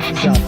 Peace out.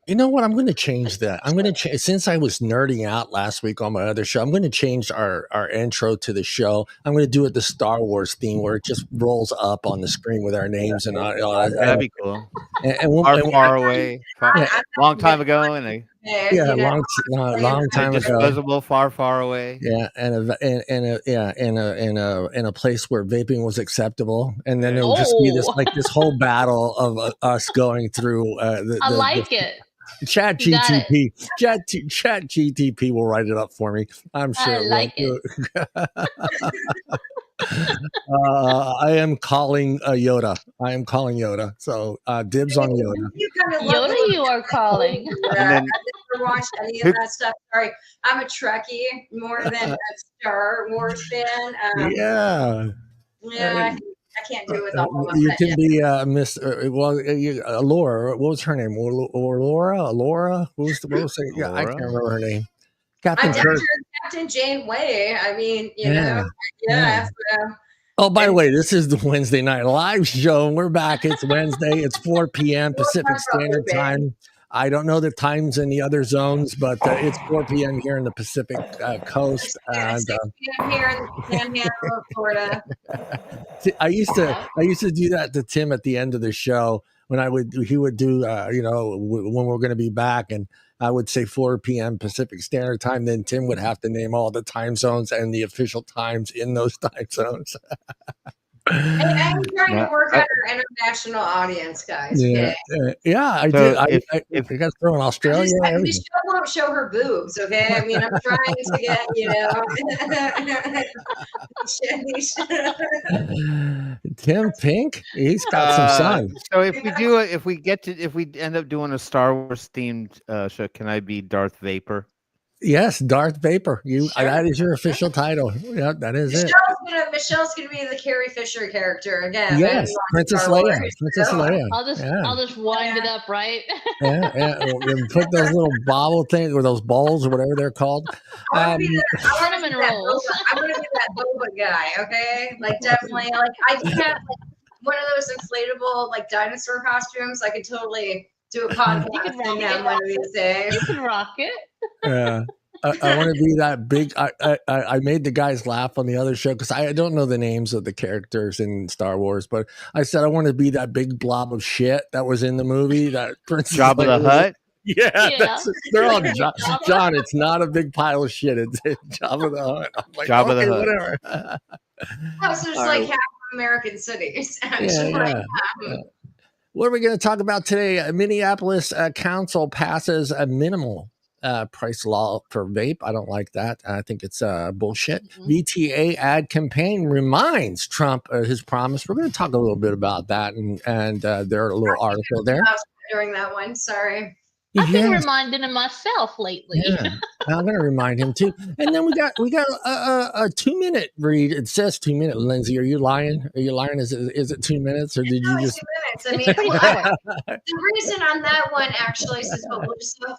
You know what? I'm going to change that. I'm going to change, since I was nerding out last week on my other show, I'm going to change our intro to the show. I'm going to do it the Star Wars theme where it just rolls up on the screen with our names and that'd be cool. And far away, long time ago, and long time ago, visible, far away. Yeah, in a place where vaping was acceptable, and then it will just be this whole battle of us going through. I like it. Chat GTP will write it up for me. I'm sure. I like it. I am calling Yoda. I am calling Yoda. So dibs on Yoda. Yoda, you are calling. I never watched any of that stuff. Sorry, I'm a Trekkie more than a Star Wars fan. Yeah. I can't do with all of them. You can be Miss. Laura. What was her name? Laura. What was the? Yeah, I can't remember her name. Captain Janeway. I mean, you know. So. Oh, by the way, this is the Wednesday Night Live show. We're back. It's Wednesday. It's 4 p.m. Pacific Standard Time. I don't know the times in the other zones, but it's 4 p.m. here in the Pacific Coast. And 6 p.m. here in the Panhandle of Florida. I used to do that to Tim at the end of the show when he would do when we're going to be back, and I would say 4 p.m. Pacific Standard Time. Then Tim would have to name all the time zones and the official times in those time zones. I'm trying to work out our international audience, guys. Yeah, I did. I got to throw in Australia. The show won't show her boobs, okay? I mean, I'm trying to get, Tim Pink, he's got some sun. So if we end up doing a Star Wars themed show, can I be Darth Vapor? Yes, Darth Vapor. That is your official title. Yeah, that is it. Michelle's gonna be the Carrie Fisher character again. Yes, Princess Leia. I'll just wind it up, right? Yeah. We'll put those little bobble things or those balls or whatever they're called. Cinnamon rolls. I'm gonna be that boba guy. Okay, like definitely. Like I do have one of those inflatable dinosaur costumes. I could totally do a podcast. You can rock it one of these days. You can rock it. Yeah. I want to be that big. I made the guys laugh on the other show because I don't know the names of the characters in Star Wars, but I said I want to be that big blob of shit that was in the movie. That Princess Jabba the Hutt. Yeah. They're all John. It's not a big pile of shit. It's Jabba the Hutt. I'm like, Jabba the Hutt. Whatever. So there's half American cities. Actually. Yeah. What are we going to talk about today? Minneapolis Council passes a minimal price law for vape. I don't like that. I think it's bullshit. VTA ad campaign reminds Trump his promise. We're going to talk a little bit about that and their little article there. During that one, sorry. I've been reminding him myself lately. Yeah. I'm going to remind him too. And then we got a 2-minute read. It says 2 minutes. Lindsay, are you lying? Is it 2 minutes or did you just? 2 minutes. I mean, the reason on that one actually is so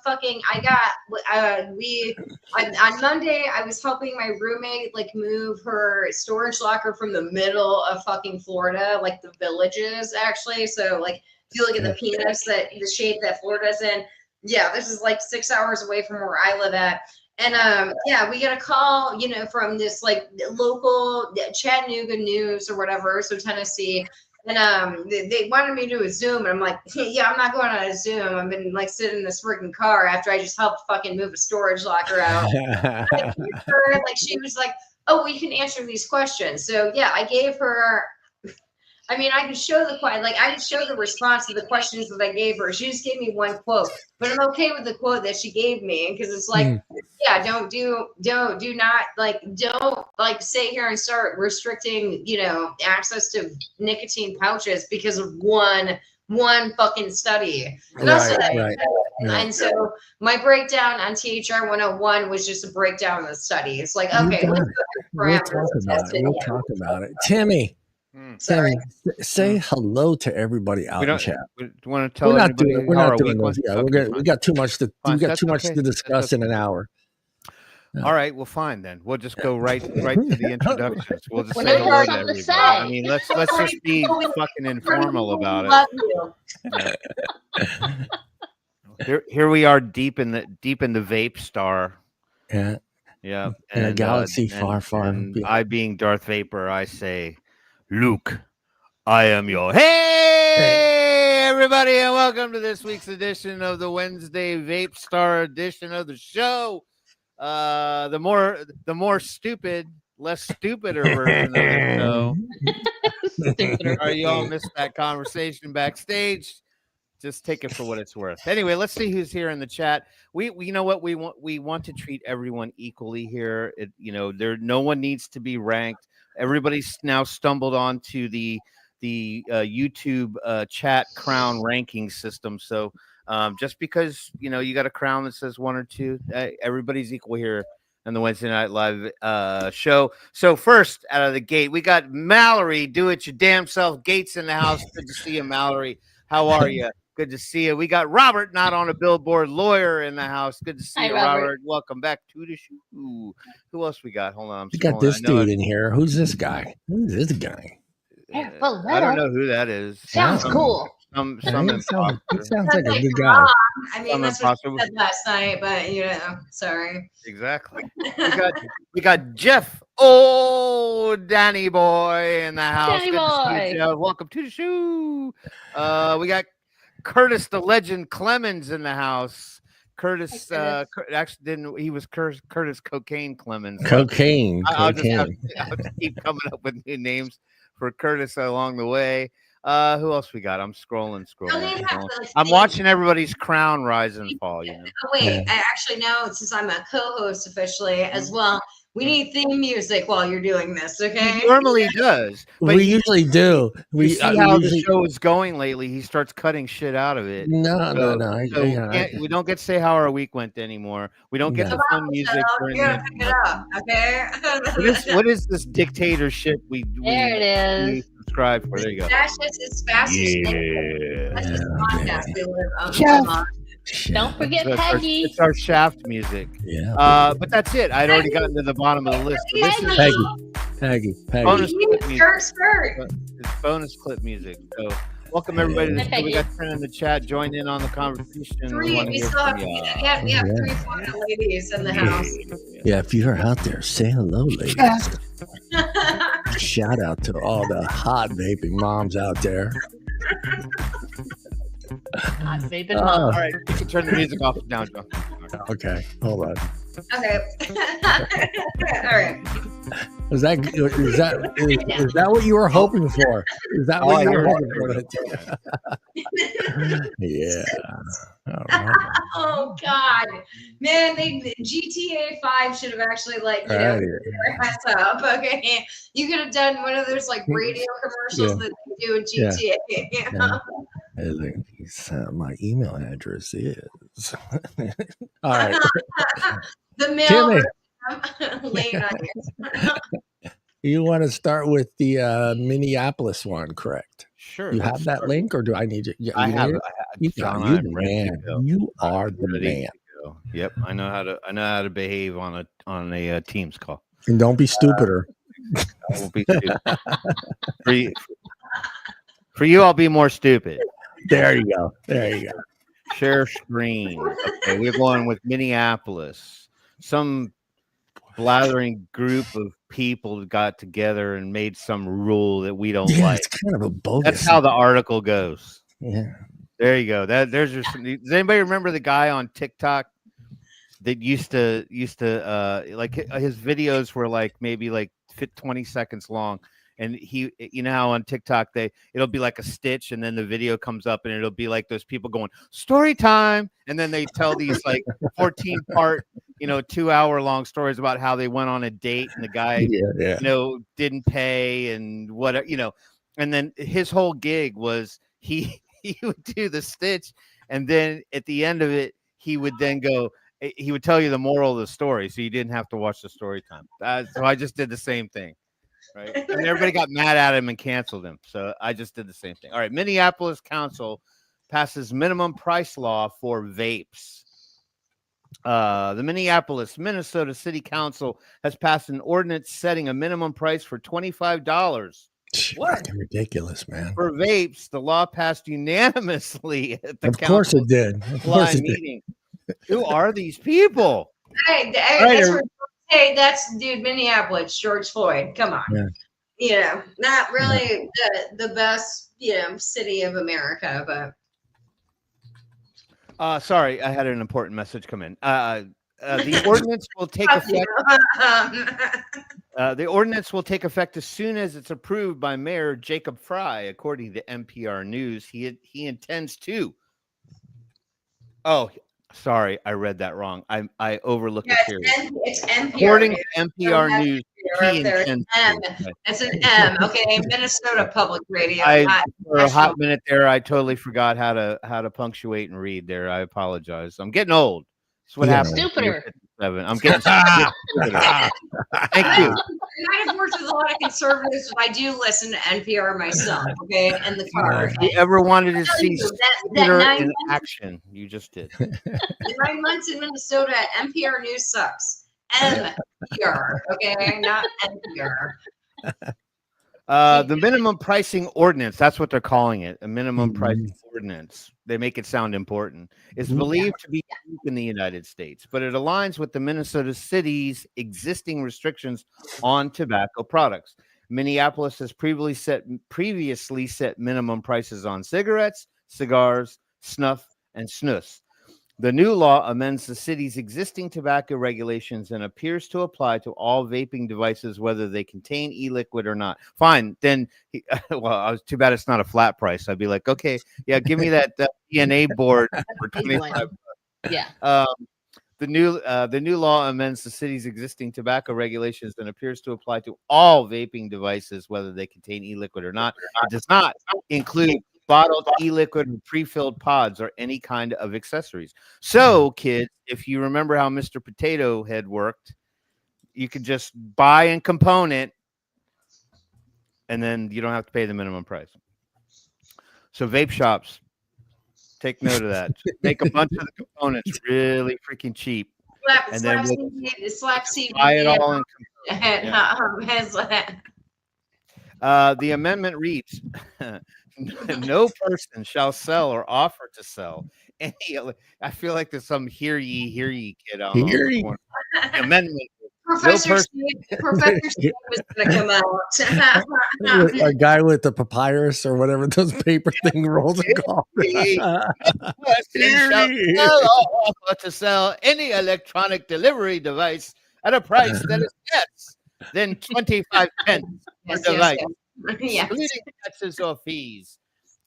fucking. I got on Monday. I was helping my roommate move her storage locker from the middle of fucking Florida, the Villages actually. So if you look at the peanuts, the shape that Florida's in. Yeah, this is 6 hours away from where I live at. And we get a call, from this local Chattanooga news or whatever, so Tennessee. And they wanted me to do a Zoom, and I'm like, yeah, I'm not going on a Zoom. I've been sitting in this freaking car after I just helped fucking move a storage locker out. She was like, oh, we can answer these questions. So yeah, I gave her I mean, I could show I could show the response to the questions that I gave her. She just gave me one quote, but I'm okay with the quote that she gave me because it's like, yeah, don't sit here and start restricting, access to nicotine pouches because of one fucking study. And that's what I said. And so my breakdown on THR 101 was just a breakdown of the study. It's like, okay, we'll talk about it. Timmy, say hello to everybody out in chat. We want to tell we're not doing this. Yeah, we got too much to discuss in an hour. All right, well, fine then. We'll just go right to the introductions. We'll just We're say not hello to something to everybody. say. I mean, let's just be fucking informal about it. Here we are, deep in the vape star. Yeah. Yeah. In a galaxy far. And I, being Darth Vapor, I say, Luke, I am your. Hey, everybody, and welcome to this week's edition of the Wednesday Vape Star edition of the show. The more stupid, less stupider version of the show. Or you all missed that conversation backstage. Just take it for what it's worth. Anyway, let's see who's here in the chat. We you know what we want to treat everyone equally here. No one needs to be ranked. Everybody's now stumbled onto the YouTube chat crown ranking system. So just because you got a crown that says 1 or 2, everybody's equal here on the Wednesday Night Live show. So first out of the gate, we got Mallory. Do it your damn self. Gates in the house. Good to see you, Mallory. How are you? Good to see you. We got Robert, not on a billboard, lawyer in the house. Good to see you, Robert. Welcome back to the show. Who else we got? Hold on. We got this dude in here. Who's this guy? Who's this guy? I don't know who that is. Sounds cool. Some he sounds like a good guy. I mean, that's what you said last night, but sorry. Exactly. We got Jeff. Oh, Danny boy in the house. Danny boy. Welcome to the show. We got Curtis the Legend Clemens in the house. Curtis actually didn't. He was Curtis Cocaine Clemens. Cocaine. I'll just keep coming up with new names for Curtis along the way. Who else we got? I'm scrolling. I'm watching everybody's crown rise and fall. Wait, I actually know, since I'm a co-host officially as well, we need theme music while you're doing this, okay? He normally does. But we usually do. We see how the show is going lately. He starts cutting shit out of it. No. We don't get to say how our week went anymore. We don't get the fun music. You're pick it up, okay? What is this dictatorship we subscribe for? There you go. That's just as fast as that's just podcast we live on. Don't forget Peggy. It's our Shaft music. Yeah. But that's it. I'd already gotten to the bottom of the list. So this is Peggy. Bonus clip music. Kirschberg. It's bonus clip music. So welcome everybody. We got Trent in the chat. Join in on the conversation. We still have 3 Florida ladies in the house. Yeah, if you're out there, say hello, ladies. Shout out to all the hot vaping moms out there. All right, you can turn the music off now, Joe. Okay, hold on. Okay. All right. Is that what you were hoping for? Is that what you were hoping for? Yeah. Oh God, man! GTA 5 should have actually heads up. Okay, you could have done one of those radio commercials that they do in GTA. My email address is. All right. The mail. You want to start with the Minneapolis one, correct? Sure. You have that link, or do I need you? I have it. You are the man. You are the man. Yep, I know how to behave on a Teams call. And don't be stupider. I won't be stupid. For you, I'll be more stupid. There you go. Share screen. Okay, we're going with Minneapolis. Some blathering group of people got together and made some rule that we don't like. It's kind of a bogus. That's how the article goes. Yeah. There you go. There's your. Does anybody remember the guy on TikTok that used to his videos were maybe 20 seconds long, And he, you know how on TikTok it'll be like a stitch, and then the video comes up, and it'll be like those people going story time, and then they tell these like 14-part, 2-hour-long stories about how they went on a date and the guy, didn't pay and whatever, and then his whole gig was he would do the stitch, and then at the end of it, he would tell you the moral of the story, so you didn't have to watch the story time. So I just did the same thing. Right. And everybody got mad at him and canceled him. So I just did the same thing. All right. Minneapolis Council passes minimum price law for vapes. The Minnesota City Council has passed an ordinance setting a minimum price for $25. What? Ridiculous, man. For vapes, the law passed unanimously at the Of course it did. Of course it meeting. Who are these people? Hey, that's dude, Minneapolis, George Floyd. Come on. Yeah. Not really the best, city of America, but sorry, I had an important message come in. The ordinance will take effect. The ordinance will take effect as soon as it's approved by Mayor Jacob Fry, according to NPR News. He intends to. Oh, sorry, I read that wrong. I overlooked the period. It's NPR. According to NPR News, it's an M. Okay, Minnesota Public Radio. For a hot minute there, I totally forgot how to punctuate and read there. I apologize. I'm getting old. That's what happens. Stupider. I'm getting stupider. Thank you. I've worked with a lot of conservatives, but I do listen to NPR myself. Okay, in the car. If you ever wanted to see Twitter in action, you just did. 9 months in Minnesota, NPR News sucks. NPR, okay, not NPR. The minimum pricing ordinance, that's what they're calling it, a minimum pricing ordinance. They make it sound important. Is believed to be unique in the United States, but it aligns with the Minnesota city's existing restrictions on tobacco products. Minneapolis has previously set minimum prices on cigarettes, cigars, snuff, and snus. The new law amends the city's existing tobacco regulations and appears to apply to all vaping devices, whether they contain e-liquid or not. Fine. Then, I was too bad it's not a flat price. I'd be like, okay, yeah, give me that DNA board for $25. Yeah. The new law amends the city's existing tobacco regulations and appears to apply to all vaping devices, whether they contain e-liquid or not. It does not include bottled e-liquid or pre-filled pods or any kind of accessories. So, kids, if you remember how Mr. Potato Head worked, you could just buy a component and then you don't have to pay the minimum price. So vape shops, take note of that. Just make a bunch of the components really freaking cheap. And then buy it all in the amendment reads, no person shall sell or offer to sell any. I feel like there's some hear ye kid on the corner. Amendment. Professor Steve was going to come out. A guy with the papyrus or whatever those paper thing rolls are called. To sell any electronic delivery device at a price that is less than 25 cents per device, including taxes or fees.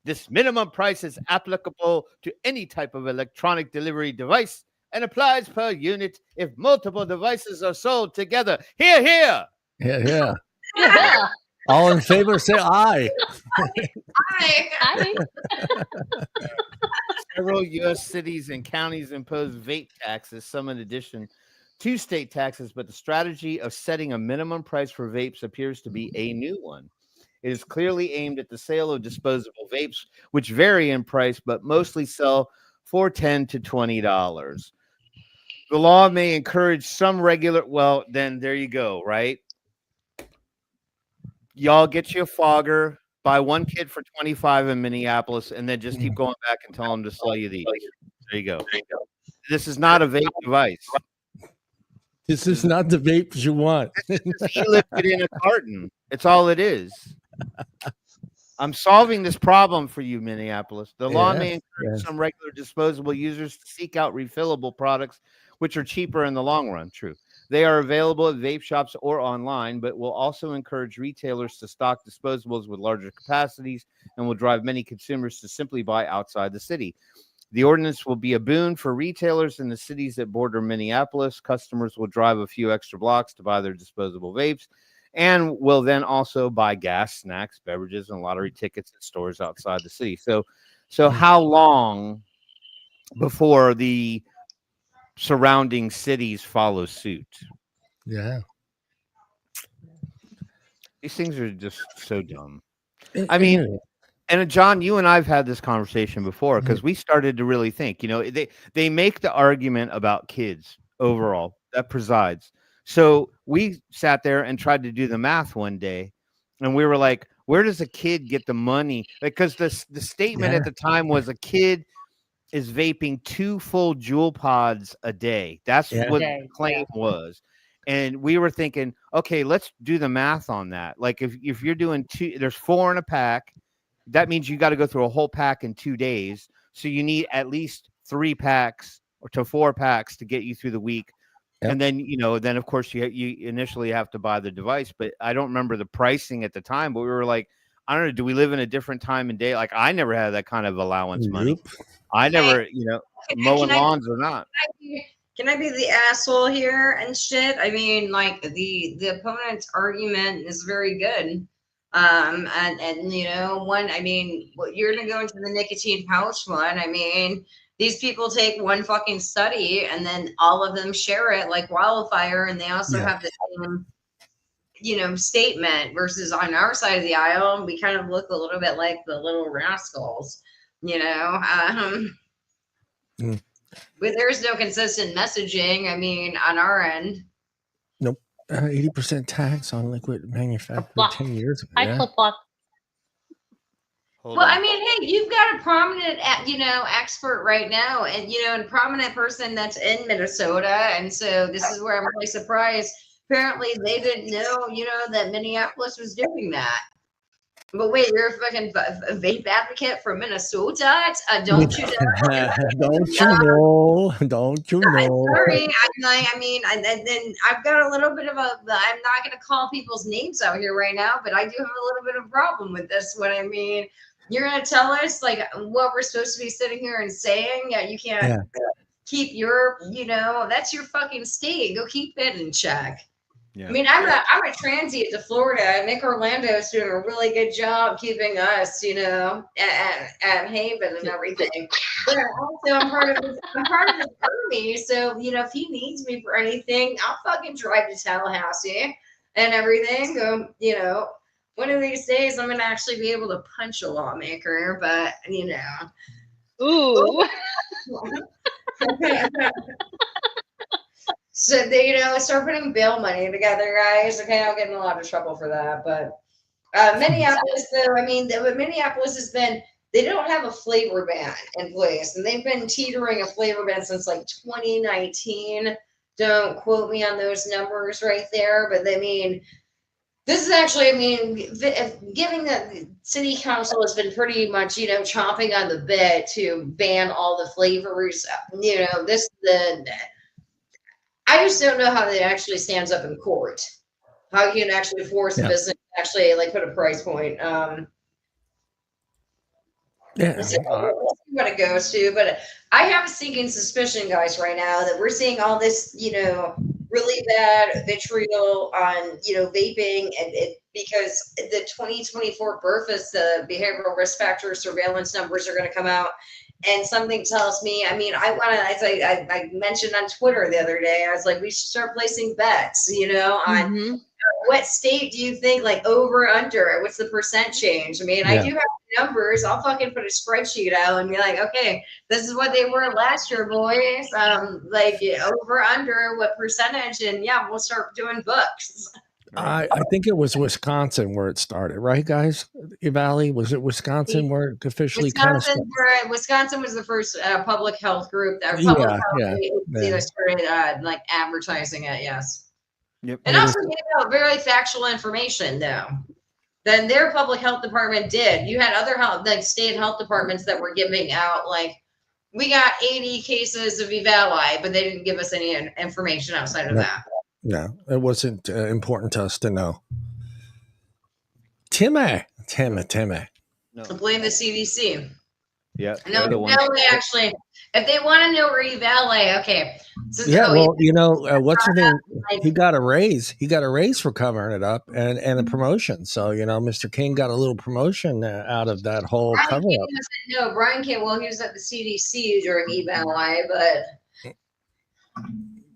This minimum price is applicable to any type of electronic delivery device and applies per unit if multiple devices are sold together. Hear, hear. Yeah. All in favor, say aye. Aye. Several U.S. cities and counties impose vape taxes, some in addition to state taxes, but the strategy of setting a minimum price for vapes appears to be a new one. It is clearly aimed at the sale of disposable vapes, which vary in price, but mostly sell for $10 to $20. The law may encourage some regular. Well, then there you go, right? Y'all get you a fogger, buy one kid for $25 in Minneapolis, and then just keep going back and tell them to sell you these. There you go. This is not a vape device. This is not the vapes you want. He lifted in a carton. It's all it is. I'm solving this problem for you, Minneapolis. The law may encourage some regular disposable users to seek out refillable products, which are cheaper in the long run. True. They are available at vape shops or online, but will also encourage retailers to stock disposables with larger capacities and will drive many consumers to simply buy outside the city. The ordinance will be a boon for retailers in the cities that border Minneapolis. Customers will drive a few extra blocks to buy their disposable vapes and will then also buy gas, snacks, beverages, and lottery tickets at stores outside the city. So how long before the surrounding cities follow suit? Yeah. These things are just so dumb. It- I mean, it- and John, you and I've had this conversation before because we started to really think, they make the argument about kids overall that presides. So we sat there and tried to do the math one day, and we were like, where does a kid get the money? Because the statement at the time was a kid is vaping 2 full Juul pods a day. That's what the claim was. And we were thinking, okay, let's do the math on that. Like if you're doing 2, there's 4 in a pack. That means you got to go through a whole pack in 2 days. So you need at least 3 packs or to 4 packs to get you through the week. Yep. And then, then of course you initially have to buy the device, but I don't remember the pricing at the time, but we were like, I don't know, do we live in a different time and day? Like I never had that kind of allowance money. I never, mowing lawns or not. Can I be the asshole here and shit? I mean, like the opponent's argument is very good. And you're gonna go into the nicotine pouch one. I mean, these people take one fucking study and then all of them share it like wildfire, and they also have the same, statement. Versus on our side of the aisle, we kind of look a little bit like the little rascals, But there's no consistent messaging. I mean, on our end. Nope. 80% tax on liquid manufactured 10 years ago. I flip-flop. Well, I mean, hey, you've got a prominent, expert right now, and a prominent person that's in Minnesota, and so this is where I'm really surprised. Apparently, they didn't know, that Minneapolis was doing that. But wait, you're a fucking vape advocate from Minnesota? Don't you know? Don't you know? Sorry, and then I've got a little bit of I'm not going to call people's names out here right now, but I do have a little bit of a problem with this one. I mean, you're going to tell us like what we're supposed to be sitting here and saying? Yeah, you can't keep your, that's your fucking state. Go keep it in check. Yeah. I mean, I'm a transient to Florida. Nick Orlando is doing a really good job keeping us, at Haven and everything. But also, I'm part of his army. So, if he needs me for anything, I'll fucking drive to Tallahassee and everything. One of these days, I'm gonna actually be able to punch a lawmaker. But ooh. So they, start putting bail money together, guys. Okay, I'll get in a lot of trouble for that. But Minneapolis, though, I mean, Minneapolis has been, they don't have a flavor ban in place. And they've been teetering a flavor ban since like 2019. Don't quote me on those numbers right there. But I mean, this is actually, given that the city council has been pretty much, chomping on the bit to ban all the flavors, I just don't know how that actually stands up in court. How you can actually force a business to actually like put a price point. We'll see what it goes to, but I have a sinking suspicion, guys, right now that we're seeing all this, really bad vitriol on, vaping, and because the 2024 BRFS, the behavioral risk factor surveillance numbers are going to come out. And something tells me, I I mentioned on Twitter the other day, I was like, we should start placing bets, on what state do you think, like over, under, what's the percent change? I mean, I do have numbers. I'll fucking put a spreadsheet out and be like, okay, this is what they were last year, boys. Over, under, what percentage? And we'll start doing books. I think it was Wisconsin where it started, right, guys? Valley, was it Wisconsin where it officially Wisconsin was the first public health group that started like advertising it. Yes. Yep. And also gave out very factual information, though. Then their public health department did. You had other state health departments that were giving out like, we got 80 cases of Evali, but they didn't give us any information outside of that. No, it wasn't important to us to know. Timmy. No. Blame the CDC. Yeah. No, they're the ones. valet actually. If they want to know where you valet, okay. So, Yeah, oh, well, you know, what's her name? like- He got a raise. He got a raise for covering it up and a promotion. So, you know, Mr. King got a little promotion out of that whole Brian cover King up. doesn't know. Brian King, well, he was at the CDC during evaluate, but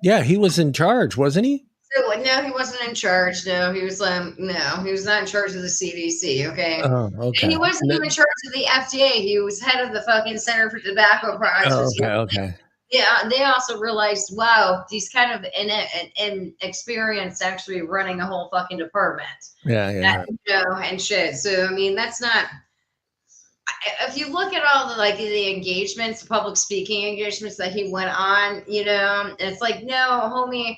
Yeah, he was in charge, wasn't he? so, no, he wasn't in charge. No, he was no, he was not in charge of the CDC. Okay. Oh, okay. And he wasn't even in charge of the FDA. He was head of the fucking Center for Tobacco Products. Oh, okay. Yeah, they also realized, wow, he's kind of inexperienced actually running a whole fucking department. Yeah. You know, and shit. So I mean, that's not. If you look at all the engagements, the public speaking engagements that he went on, you know, it's like, no, homie,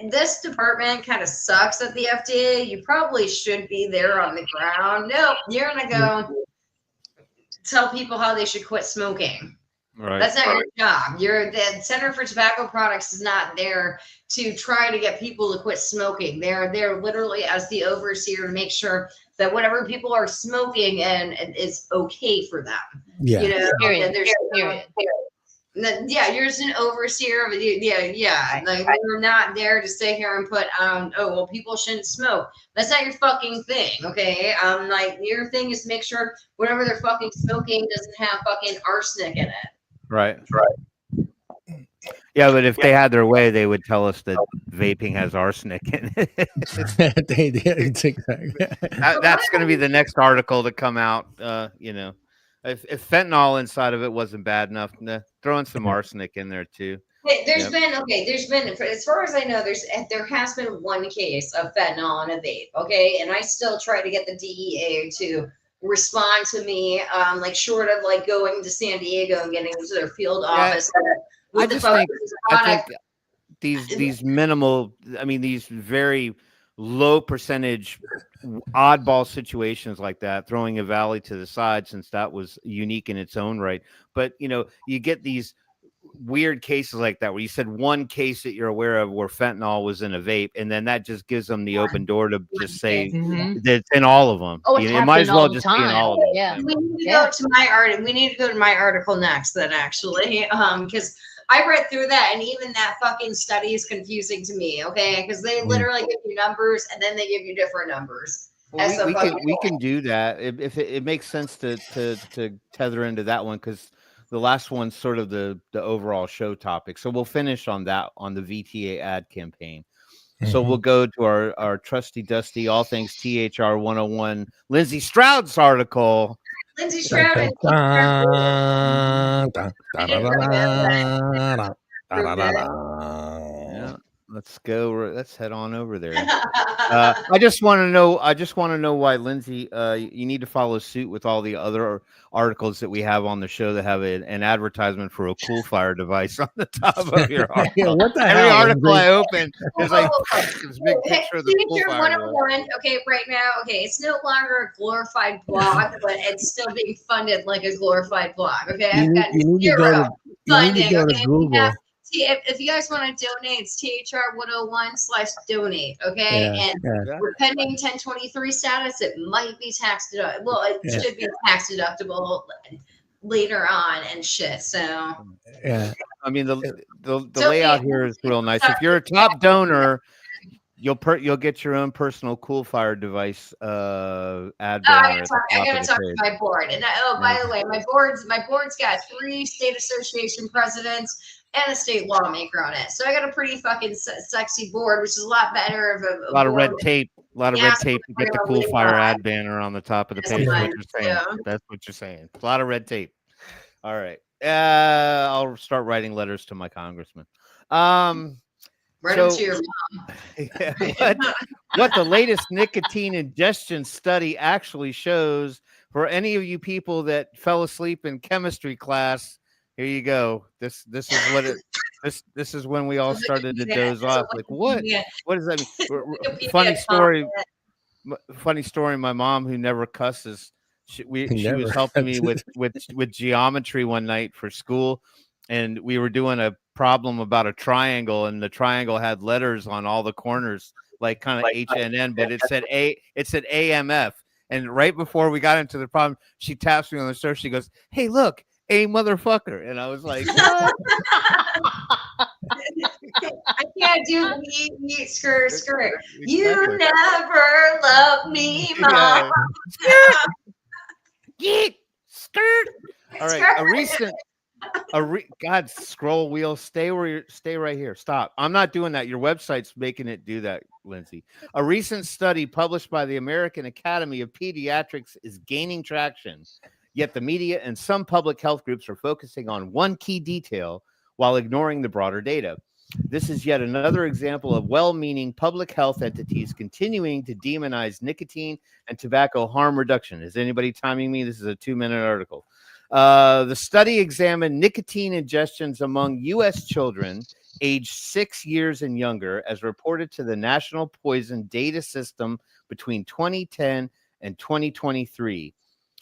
this department kind of sucks at the FDA. You probably should be there on the ground. No, you're gonna go tell people how they should quit smoking. Right. That's not your job. The Center for Tobacco Products is not there to try to get people to quit smoking. They're there literally as the overseer to make sure that whatever people are smoking and is okay for them. Yeah. You know, Period. Period. Yeah, you're just an overseer of it. Yeah. Like, we're not there to sit here and put oh well, people shouldn't smoke. That's not your fucking thing, okay? Like, your thing is to make sure whatever they're fucking smoking doesn't have fucking arsenic in it. Right. Yeah, but if they had their way, they would tell us that vaping has arsenic in it. They did exactly. That's going to be the next article to come out. You know, if fentanyl inside of it wasn't bad enough, throw in some arsenic in there too. There's been as far as I know, there has been one case of fentanyl in a vape. Okay, and I still try to get the DEA to respond to me, like short of like going to San Diego and getting into their field office. I think these minimal, I mean, these very low percentage oddball situations like that, throwing a valley to the side, since that was unique in its own right. But, you know, you get these weird cases like that where you said one case that you're aware of where fentanyl was in a vape, and then that just gives them the open door to just say that it's in all of them. Oh, it's it might as well all the just be in time. all of them. Yeah. We need to go to my art. We need to go to my article next, then, actually, because I read through that, and even that fucking study is confusing to me. Okay, because they literally give you numbers, and then they give you different numbers. Well, we can do that if it makes sense to tether into that one, because the last one's sort of the overall show topic. So we'll finish on that, on the VTA ad campaign. So we'll go to our trusty dusty all things THR 101 Lindsey Stroud's article. Lindsey Stroud. Yeah, let's go. Let's head on over there. I just want to know why, Lindsey, you need to follow suit with all the other articles that we have on the show that have an advertisement for a cool fire device on the top of your article. Yeah, what the Every hell, article Lindsey? I open is like this big picture of the cool Feature fire device. 101. Okay, right now, it's no longer a glorified blog, but it's still being funded like a glorified blog. Okay, I've got zero funding. Okay, Google. if you guys want to donate, it's THR 101/donate. Okay, we're pending 1023 status. It might be tax deductible. Well, it should be tax deductible later on and shit. So Yeah, I mean the layout here is real nice. If you're a top donor, you'll get your own personal cool fire device ad banner. I gotta talk to my board. And by the way, my board's got 3 state association presidents and a state lawmaker on it. So I got a pretty fucking sexy board, which is a lot better of a lot of red tape. A lot of red tape to get the cool fire ad banner on the top of the page. What you're saying. That's what you're saying. A lot of red tape. All right. I'll start writing letters to my congressman. Right into your mom. What the latest nicotine ingestion study actually shows, for any of you people that fell asleep in chemistry class, here you go. This is what it. This is when we all started to doze off. Like, what? What does that mean? Funny story. My mom, who never cusses, she was helping me with geometry one night for school, and we were doing a problem about a triangle, and the triangle had letters on all the corners, like kind of HNN, but it said AMF. And right before we got into the problem, she taps me on the shoulder. She goes, "Hey, look, a motherfucker." And I was like, "What?" I can't do yeet, skirt, skirt. Exactly. You never loved me, mom. Yeah. Skirt. Yeet, skirt. All right, Skirt. God, scroll wheel, stay right here. Stop. I'm not doing that. Your website's making it do that, Lindsay. A recent study published by the American Academy of Pediatrics is gaining traction, yet the media and some public health groups are focusing on one key detail while ignoring the broader data. This is yet another example of well-meaning public health entities continuing to demonize nicotine and tobacco harm reduction. Is anybody timing me? This is a 2-minute article. The study examined nicotine ingestions among U.S. children aged 6 years and younger, as reported to the National Poison Data System between 2010 and 2023.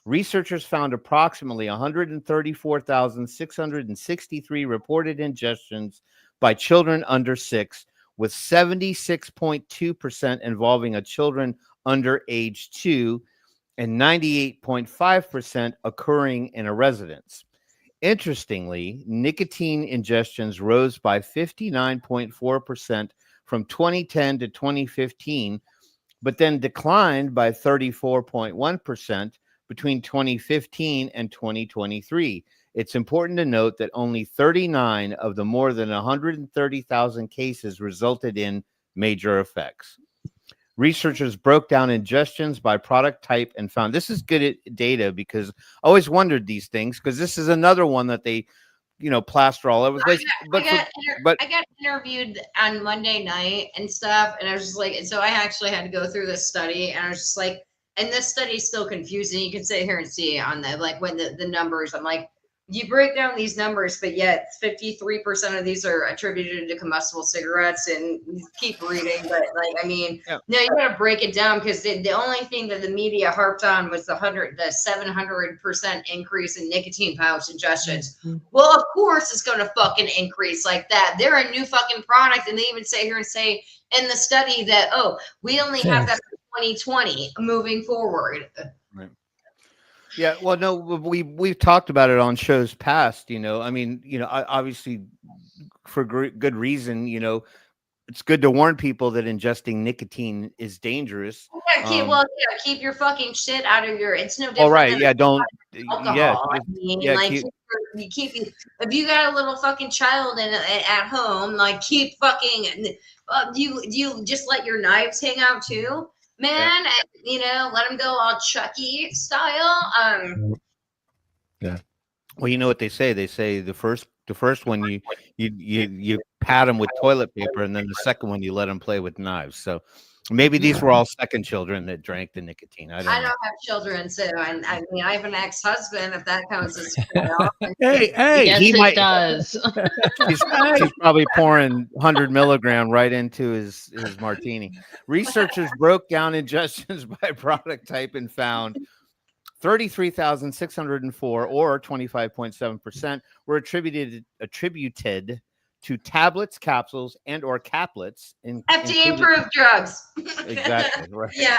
Researchers found approximately 134,663 reported ingestions by children under 6, with 76.2% involving a children under age 2 and 98.5% occurring in a residence. Interestingly, nicotine ingestions rose by 59.4% from 2010 to 2015, but then declined by 34.1% between 2015 and 2023. It's important to note that only 39 of the more than 130,000 cases resulted in major effects. Researchers broke down ingestions by product type and found this is good data, because I always wondered these things, because this is another one that they, plaster all over the place. I got interviewed on Monday night and stuff, and I was just like, and so I actually had to go through this study, and I was just like, and this study is still confusing. You can sit here and see on the, like, when the numbers, I'm like, you break down these numbers, but yet 53% of these are attributed to combustible cigarettes, and you keep reading, but no, you gotta break it down, because the only thing that the media harped on was the 700% increase in nicotine pouch ingestions. Well, of course it's gonna fucking increase like that. They're a new fucking product, and they even say here and say in the study that, oh, we only have that for 2020 moving forward. Right. Yeah, well, no, we've talked about it on shows past. Obviously for good reason. It's good to warn people that ingesting nicotine is dangerous. Yeah, keep your fucking shit out of your. It's no different. Oh, right. Yeah, don't. Alcohol. If you got a little fucking child at home, like, keep fucking. You just let your knives hang out too, man. Yeah. Let them go all Chucky style. Yeah. Well, you know what they say? They say the first one you pat them with toilet paper, and then the second one you let them play with knives. So maybe these were all second children that drank the nicotine. I don't have children, so I have an ex-husband, if that counts as hey, yes, it does. He's probably pouring 100 milligram right into his martini. Researchers broke down ingestions by product type and found 33,604, or 25.7%, were attributed to tablets, capsules, and or caplets. FDA-approved drugs. Exactly. Right. Yeah.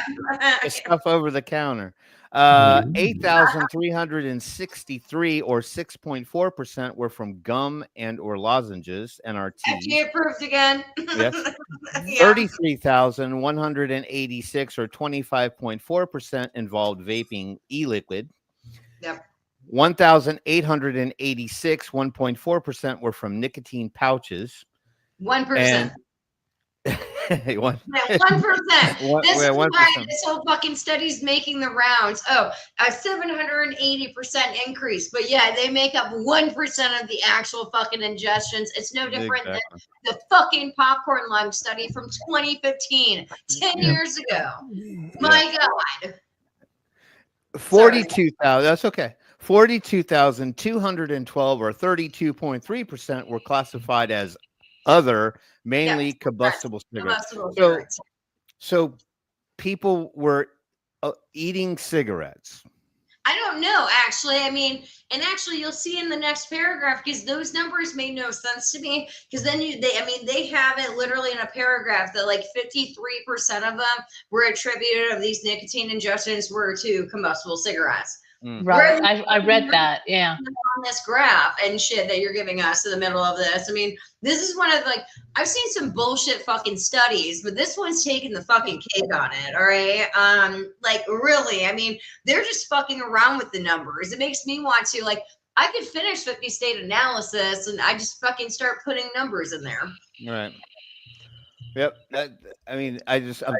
Stuff over the counter. 8,363, or 6.4%, were from gum and or lozenges, NRTs. FDA-approved again. Yes. 33,186, or 25.4%, involved vaping e-liquid. Yep. 1,886, 1.4%, were from nicotine pouches. 1%. 1%. This is why this whole fucking study's making the rounds. Oh, a 780% increase. But yeah, they make up 1% of the actual fucking ingestions. It's no different than the fucking popcorn lung study from 2015, 10 years ago. My God. 42,000. That's okay. 42,212, or 32.3%, were classified as other, mainly combustible cigarettes. So people were eating cigarettes. I don't know, actually. I mean, and actually, you'll see in the next paragraph, because those numbers made no sense to me. Because then they have it literally in a paragraph that like 53% of them were attributed of these nicotine ingestions were to combustible cigarettes. Right. I read that. Yeah. On this graph and shit that you're giving us in the middle of this. I mean, this is one of like, I've seen some bullshit fucking studies, but this one's taking the fucking cake on it. All right. Like really, I mean, they're just fucking around with the numbers. It makes me want to like, I could finish 50 state analysis and I just fucking start putting numbers in there. Right. Yep. I'm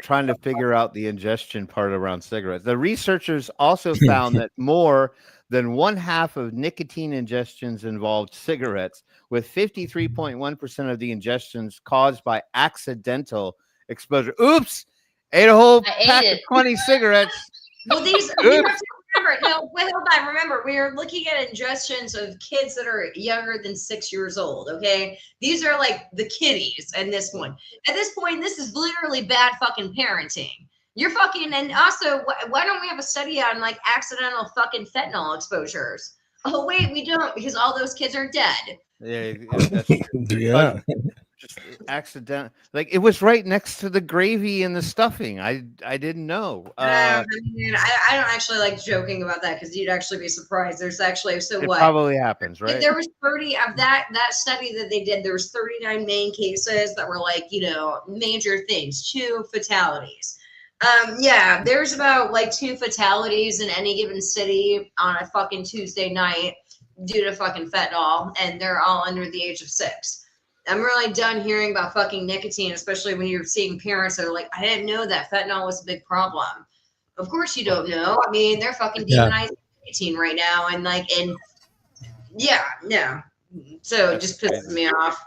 trying to figure out the ingestion part around cigarettes. The researchers also found that more than 1/2 of nicotine ingestions involved cigarettes, with 53.1% of the ingestions caused by accidental exposure. Oops! Ate a whole pack of 20 cigarettes. Well, these you have to remember. No, wait, hold on. Remember, we are looking at ingestions of kids that are younger than 6 years old. Okay, these are like the kiddies, and this one. At this point, this is literally bad fucking parenting. You're fucking, and also, why don't we have a study on like accidental fucking fentanyl exposures? Oh wait, we don't, because all those kids are dead. Yeah, that's true. Yeah. Just accident, like it was right next to the gravy and the stuffing. I didn't know. I mean, I don't actually like joking about that because you'd actually be surprised. There's actually it probably happens, right? There was 30 of that study that they did. There was 39 main cases that were like, you know, major things, 2 fatalities. Yeah, there's about like 2 fatalities in any given city on a fucking Tuesday night due to fucking fentanyl, and they're all under the age of 6. I'm really done hearing about fucking nicotine, especially when you're seeing parents that are like, I didn't know that fentanyl was a big problem. Of course you don't know. I mean, they're fucking demonizing nicotine right now, and like, and yeah, no. So it just pisses me off.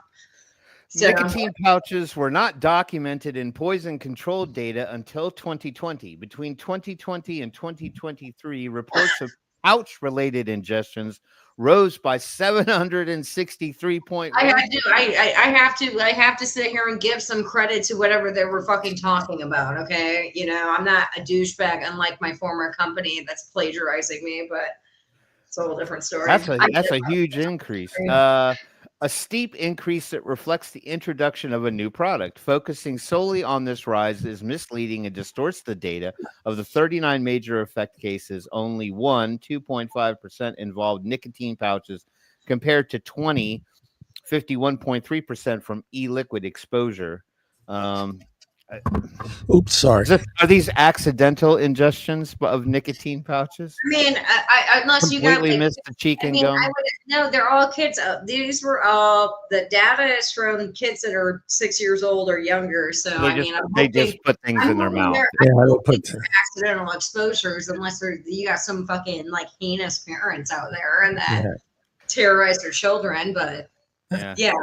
So, nicotine pouches were not documented in poison control data until 2020. Between 2020 and 2023, reports of pouch-related ingestions rose by 763.1. I have to sit here and give some credit to whatever they were fucking talking about. Okay, you know, I'm not a douchebag, unlike my former company that's plagiarizing me, but it's a whole different story. That's a huge increase. A steep increase that reflects the introduction of a new product. Focusing solely on this rise is misleading and distorts the data. Of the 39 major effect cases, only 2.5% involved nicotine pouches, compared to 51.3% from e-liquid exposure. Oops, sorry. Are these accidental ingestions of nicotine pouches? I mean, unless completely you got like, missed the cheek and gum. No, they're all kids. These were all, the data is from kids that are 6 years old or younger. So they just put things in their mouth. Accidental exposures, unless you got some fucking like heinous parents out there and that terrorize their children. But yeah,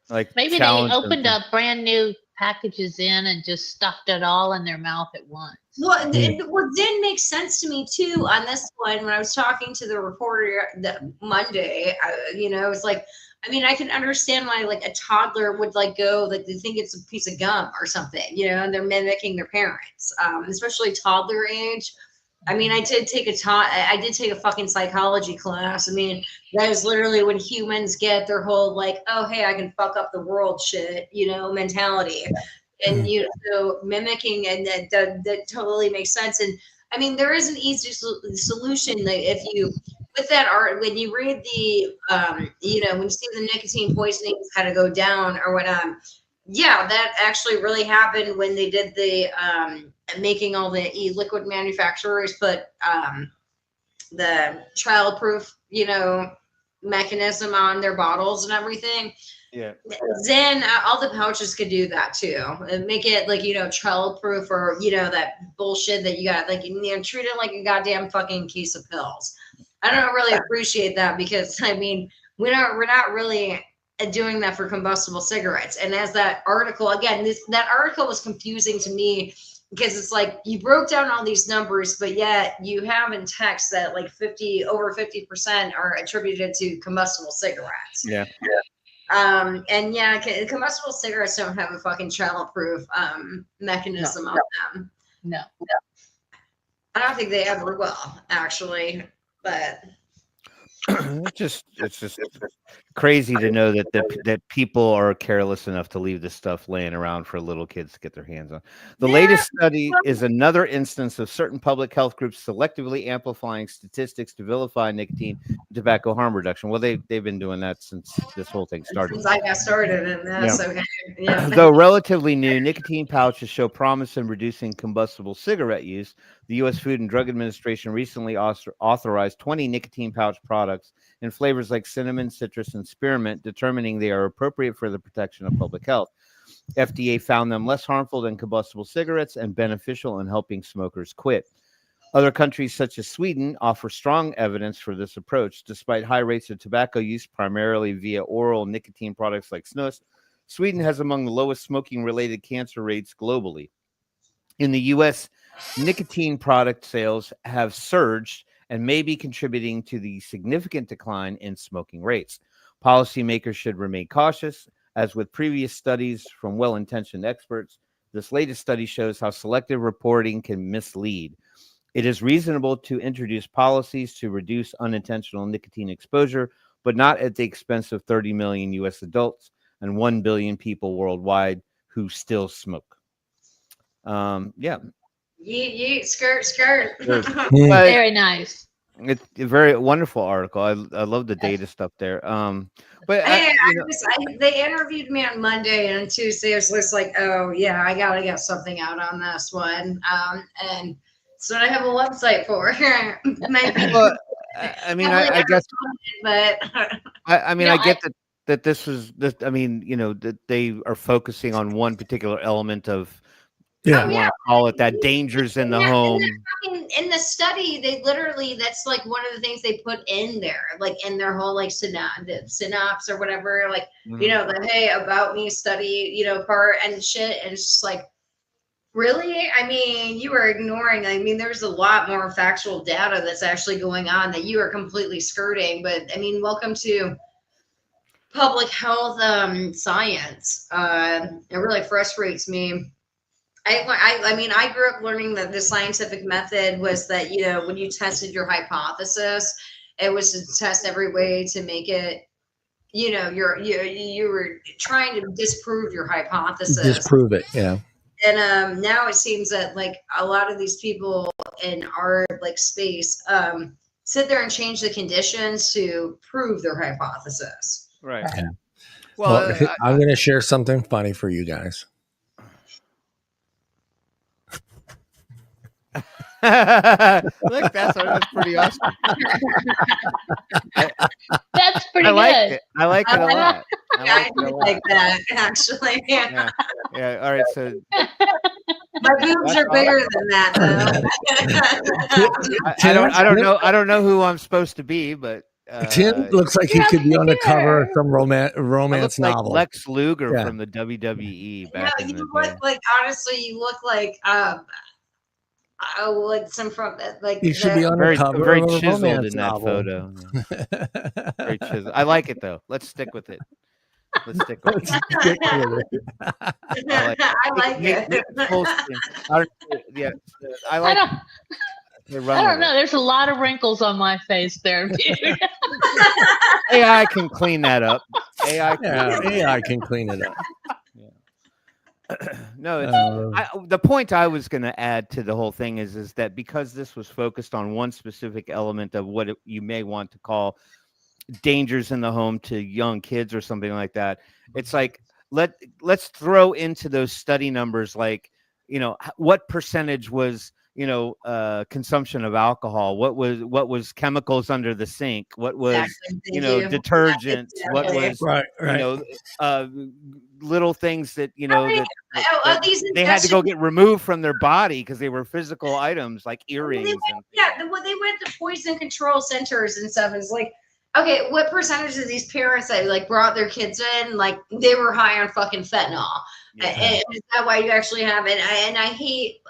like maybe they opened up brand new packages in and just stuffed it all in their mouth at once. Well, what didn't make sense to me too on this one, when I was talking to the reporter that Monday, you know, it's like, I mean, I can understand why like a toddler would like go, like they think it's a piece of gum or something, you know, and they're mimicking their parents, especially toddler age. I mean, I did take a fucking psychology class. I mean, that is literally when humans get their whole like, oh, hey, I can fuck up the world shit, you know, mentality. And you know, mimicking, and that totally makes sense. And I mean, there is an easy solution that if you, with that art, when you read the, you know, when you see the nicotine poisoning kind of go down or whatnot, yeah, that actually really happened when they did the making all the e-liquid manufacturers put the child-proof, you know, mechanism on their bottles and everything. Yeah. Then all the pouches could do that too, and make it like, you know, child-proof, or you know, that bullshit that you got, like, you know, treat it like a goddamn fucking case of pills. I don't really appreciate that, because I mean, we're not really doing that for combustible cigarettes. And as that article, again, that article was confusing to me, because it's like you broke down all these numbers, but yet you have in text that like over 50% are attributed to combustible cigarettes. Yeah. And yeah, combustible cigarettes don't have a fucking child-proof mechanism on them. No. I don't think they ever will, actually. But it's just crazy to know that people are careless enough to leave this stuff laying around for little kids to get their hands on. The latest study is another instance of certain public health groups selectively amplifying statistics to vilify nicotine and tobacco harm reduction. Well, they've been doing that since this whole thing started. since I got started in this, okay. Yeah. Though relatively new, nicotine pouches show promise in reducing combustible cigarette use. The U.S. Food and Drug Administration recently authorized 20 nicotine pouch products in flavors like cinnamon, citrus, and spearmint, determining they are appropriate for the protection of public health. FDA found them less harmful than combustible cigarettes and beneficial in helping smokers quit. Other countries, such as Sweden, offer strong evidence for this approach. Despite high rates of tobacco use, primarily via oral nicotine products like snus, Sweden has among the lowest smoking-related cancer rates globally. In the U.S., nicotine product sales have surged and may be contributing to the significant decline in smoking rates. Policymakers should remain cautious. As with previous studies from well-intentioned experts, this latest study shows how selective reporting can mislead. It is reasonable to introduce policies to reduce unintentional nicotine exposure, but not at the expense of 30 million U.S. adults and 1 billion people worldwide who still smoke. Yeah. Yeet, skirt. Very nice. It's a very wonderful article. I love the data stuff there. But they interviewed me on Monday, and on Tuesday I was just like, oh yeah, I gotta get something out on this one. And so I have a website for. Well, I mean, I guess, but I mean, I get that this was this. I mean, that they are focusing on one particular element of. Yeah, I want to call it that dangers in the home. In the study, they literally, that's like one of the things they put in there, like in their whole like synopsis or whatever, like, the hey about me study, part and shit. And it's just like, really? I mean, you are ignoring, I mean, there's a lot more factual data that's actually going on that you are completely skirting. But I mean, welcome to public health science. It really frustrates me. I mean, I grew up learning that the scientific method was that, when you tested your hypothesis, it was to test every way to make it, you were trying to disprove your hypothesis. Disprove it, yeah. And now it seems that like a lot of these people in our like space sit there and change the conditions to prove their hypothesis. Right. Yeah. Well, I'm going to share something funny for you guys. Look, that's pretty awesome. That's pretty I like good. it. I like it a lot. I like that, actually. Yeah. All right. So my boobs are bigger than that, though. I don't know who I'm supposed to be, but Tim looks like he could be on the cover of some romance like novel. Lex Luger from the WWE back in the day. Look like, honestly, you look like like some from like you should be on the cover very of a chiseled romance in that novel. photo. Yeah. Very chiseled. I like it though. Let's stick with it. Let's stick with it. I like it. Yeah, I like. I don't know. There's a lot of wrinkles on my face there, dude. AI can clean that up. AI can clean it up. No, the point I was going to add to the whole thing is that because this was focused on one specific element of what you may want to call dangers in the home to young kids or something like that, it's like let's throw into those study numbers, like, what percentage was consumption of alcohol, what was chemicals under the sink, what was detergents, what was little things that they had to go get removed from their body because they were physical items like earrings. They went to poison control centers and stuff. It's like, okay, what percentage of these parents that like brought their kids in, like they were high on fucking fentanyl? Yeah. And is that why you actually have it? And I hate.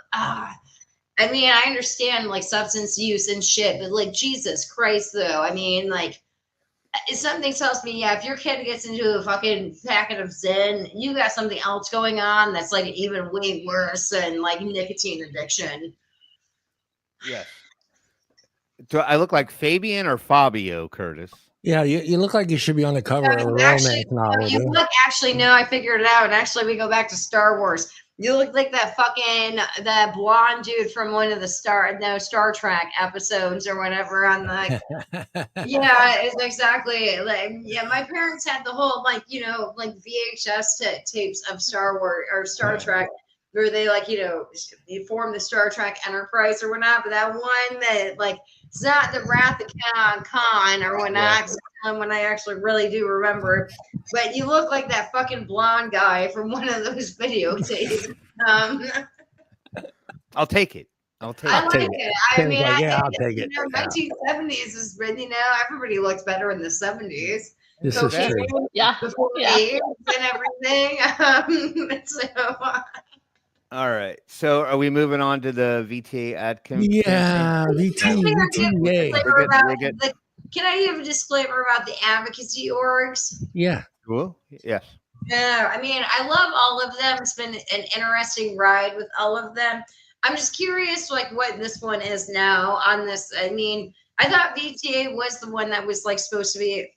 I mean, I understand like substance use and shit, but like Jesus Christ, though. I mean, like something tells me, if your kid gets into a fucking packet of Zen, you got something else going on that's like even way worse than like nicotine addiction. Yes. Do I look like Fabian or Fabio, Curtis? Yeah, you look like you should be on the cover of a romance novel. You dude. look, actually, no, I figured it out. And actually, we go back to Star Wars. You look like that blonde dude from one of the Star Trek episodes or whatever on the, yeah, it's exactly like, yeah, my parents had the whole, like, you know, like VHS tapes of Star Wars or Star Trek, where they, like, you know, they formed the Star Trek Enterprise or whatnot, but that one that, like, it's not the Wrath of Khan or whatnot, when I actually really do remember. But you look like that fucking blonde guy from one of those videotapes. I'll take it. I'll take I it. like it. I mean, like, yeah, I'll take it. You know, 1970s is, you know, everybody looks better in the 70s. This is true. Yeah. Before Yeah. AIDS and everything. So, All right. So are we moving on to the VTA ad Yeah, VTA. can I give a disclaimer about the advocacy orgs? Yeah. Cool. Yes. Yeah, I mean, I love all of them. It's been an interesting ride with all of them. I'm just curious, like, what this one is now on this. I mean, I thought VTA was the one that was, like, supposed to be,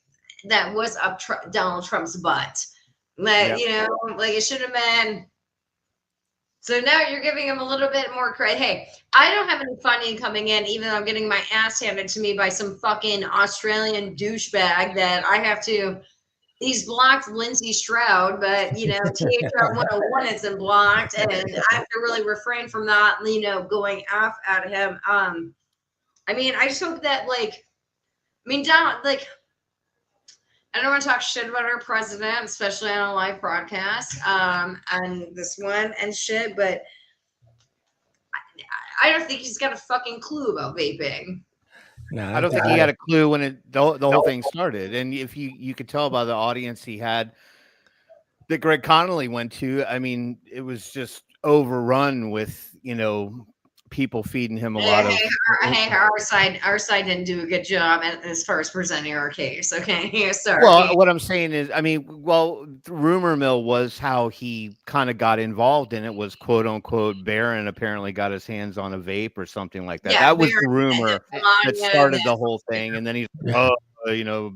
that was up Donald Trump's butt. Like, you know, like, it should have been. So now you're giving him a little bit more credit. Hey, I don't have any funding coming in, even though I'm getting my ass handed to me by some fucking Australian douchebag that I have to. He's blocked Lindsey Stroud, but, you know, THR 101 isn't blocked, and I have to really refrain from not, you know, going off at him. I mean, I just hope that, like, I mean, like, I don't want to talk shit about our president, especially on a live broadcast, on this one and shit, but I don't think he's got a fucking clue about vaping. No, I don't think he had a clue when the whole thing started. And if you could tell by the audience he had that Greg Connolly went to, I mean, it was just overrun with, you know, people feeding him a lot of. Our side didn't do a good job as far as presenting our case. Okay, sorry. Well, what I'm saying is, I mean, well, the rumor mill was how he kind of got involved in it was quote unquote Barron apparently got his hands on a vape or something like that. That was the rumor that started the whole thing, and then he's you know,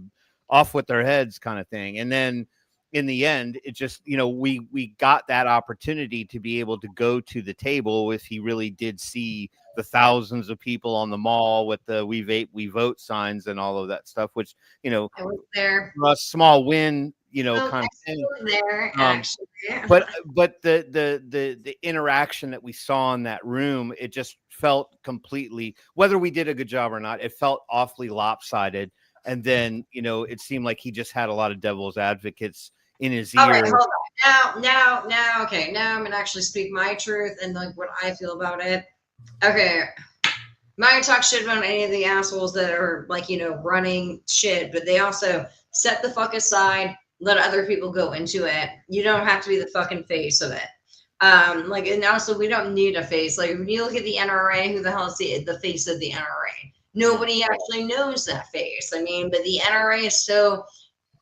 off with their heads kind of thing, and then. In the end, it just, you know, we got that opportunity to be able to go to the table if he really did see the thousands of people on the mall with the "We Vape, We Vote" signs and all of that stuff, which, you know, I was there. A small win, you know, kind of thing. There, actually. But the interaction that we saw in that room, it just felt completely, whether we did a good job or not, it felt awfully lopsided. And then, you know, it seemed like he just had a lot of devil's advocates in his ear. All right, hold on. Now, okay. Now I'm gonna actually speak my truth and like what I feel about it. Okay, I'm not gonna talk shit about any of the assholes that are like, you know, running shit, but they also set the fuck aside, let other people go into it. You don't have to be the fucking face of it. Like, and also we don't need a face. Like, when you look at the NRA, who the hell is the face of the NRA? Nobody actually knows that face. I mean, but the NRA is so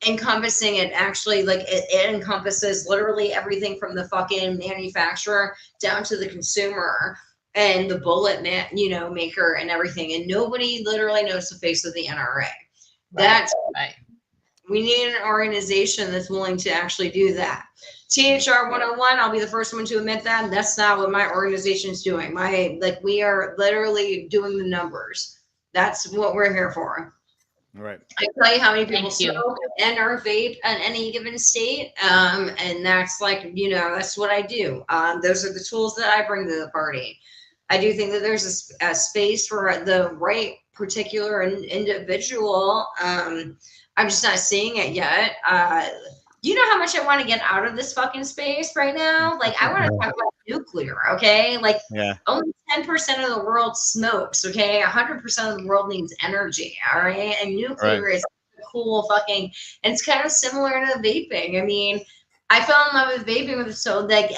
encompassing. It actually, like, it encompasses literally everything from the fucking manufacturer down to the consumer and the bullet man, you know, maker and everything. And nobody literally knows the face of the NRA. That's right. We need an organization that's willing to actually do that. THR 101, I'll be the first one to admit that. That's not what my organization is doing. We are literally doing the numbers. That's what we're here for. All right. I tell you how many people smoke and or vape in any given state. And that's like, you know, that's what I do. Those are the tools that I bring to the party. I do think that there's a space for the right particular individual. I'm just not seeing it yet. You know how much I want to get out of this fucking space right now? Like, I want to talk about nuclear, okay? Like, only 10% of the world smokes, okay? 100% of the world needs energy, all right? And nuclear is cool fucking, and it's kind of similar to vaping. I mean, I fell in love with vaping like,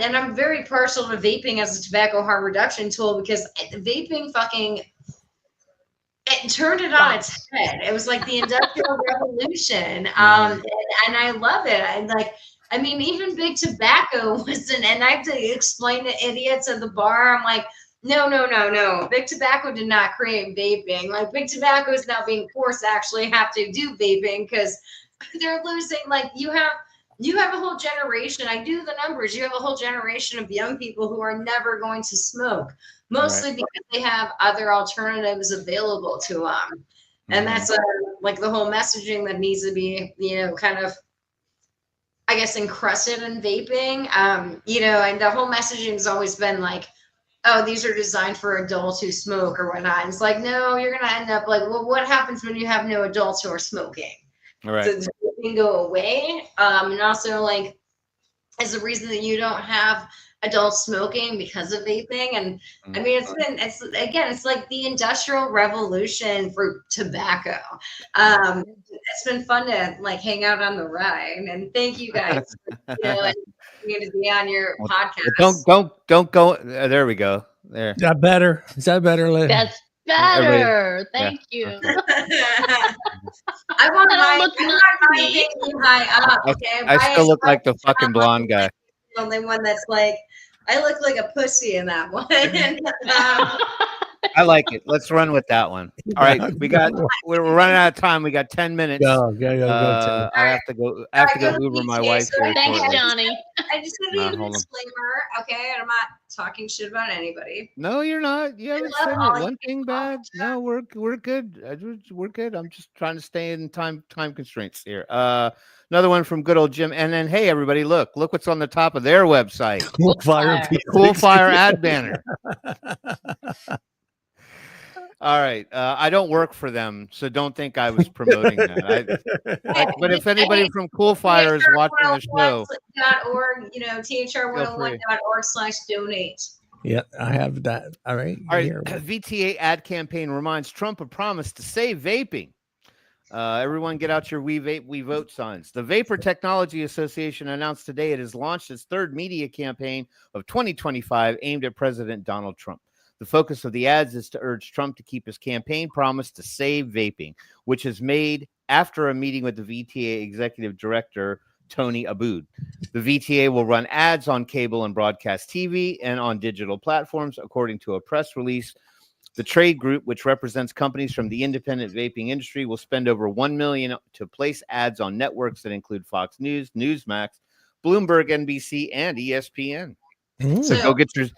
and I'm very partial to vaping as a tobacco harm reduction tool because vaping fucking, it turned it on its head. It was like the Industrial Revolution. And I love it. I mean, even big tobacco wasn't, and I have to explain to idiots at the bar. I'm like, No. Big Tobacco did not create vaping. Like, Big Tobacco is now being forced to actually have to do vaping because they're losing. Like, you have a whole generation. I do the numbers. You have a whole generation of young people who are never going to smoke, mostly because they have other alternatives available to them. And that's like the whole messaging that needs to be, kind of, I guess, encrusted in vaping. And the whole messaging has always been like, oh, these are designed for adults who smoke or whatnot. And it's like, no, you're going to end up like, well, what happens when you have no adults who are smoking? Right. So does vaping go away? And also, like, is the reason that you don't have adults smoking because of vaping? And I mean, it's like the Industrial Revolution for tobacco. It's been fun to like hang out on the ride, and thank you guys for, me to be on your podcast. Don't go. There we go. There. Is that better? Liz? That's better. Thank you. I want to high up. Okay, I still look like the fucking blonde guy. The only one that's like, I look like a pussy in that one. I like it. Let's run with that one. All right, we're running out of time. We got 10 minutes. Go. I have to go Uber my wife. Thanks, Johnny. I just need a disclaimer, okay? And I'm not talking shit about anybody. No, you're not. You haven't said one thing bad. No, we're good. We're good. I'm just trying to stay in time constraints here. Another one from good old Jim. And then, hey, everybody, look what's on the top of their website. Cool Fire ad banner. All right. I don't work for them, so don't think I was promoting that. But if anybody from Cool Fire is watching the show, .org, thr101.org/donate. Yeah, I have that. All right. VTA ad campaign reminds Trump a promise to save vaping. Everyone get out your We Vape, We Vote signs. The Vapor Technology Association announced today it has launched its third media campaign of 2025 aimed at President Donald Trump. The focus of the ads is to urge Trump to keep his campaign promise to save vaping, which is made after a meeting with the VTA executive director, Tony Aboud. The VTA will run ads on cable and broadcast TV and on digital platforms, according to a press release. The trade group, which represents companies from the independent vaping industry, will spend over $1 million to place ads on networks that include Fox News, Newsmax, Bloomberg, NBC, and ESPN. So go get your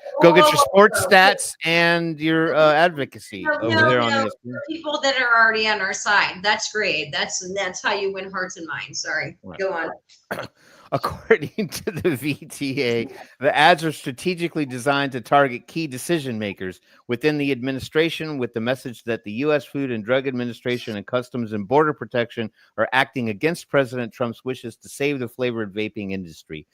sports stats and your advocacy over there on ESPN. People that are already on our side. That's great. That's how you win hearts and minds. Sorry. Right. Go on. According to the VTA, the ads are strategically designed to target key decision makers within the administration with the message that the U.S. Food and Drug Administration and Customs and Border Protection are acting against President Trump's wishes to save the flavored vaping industry.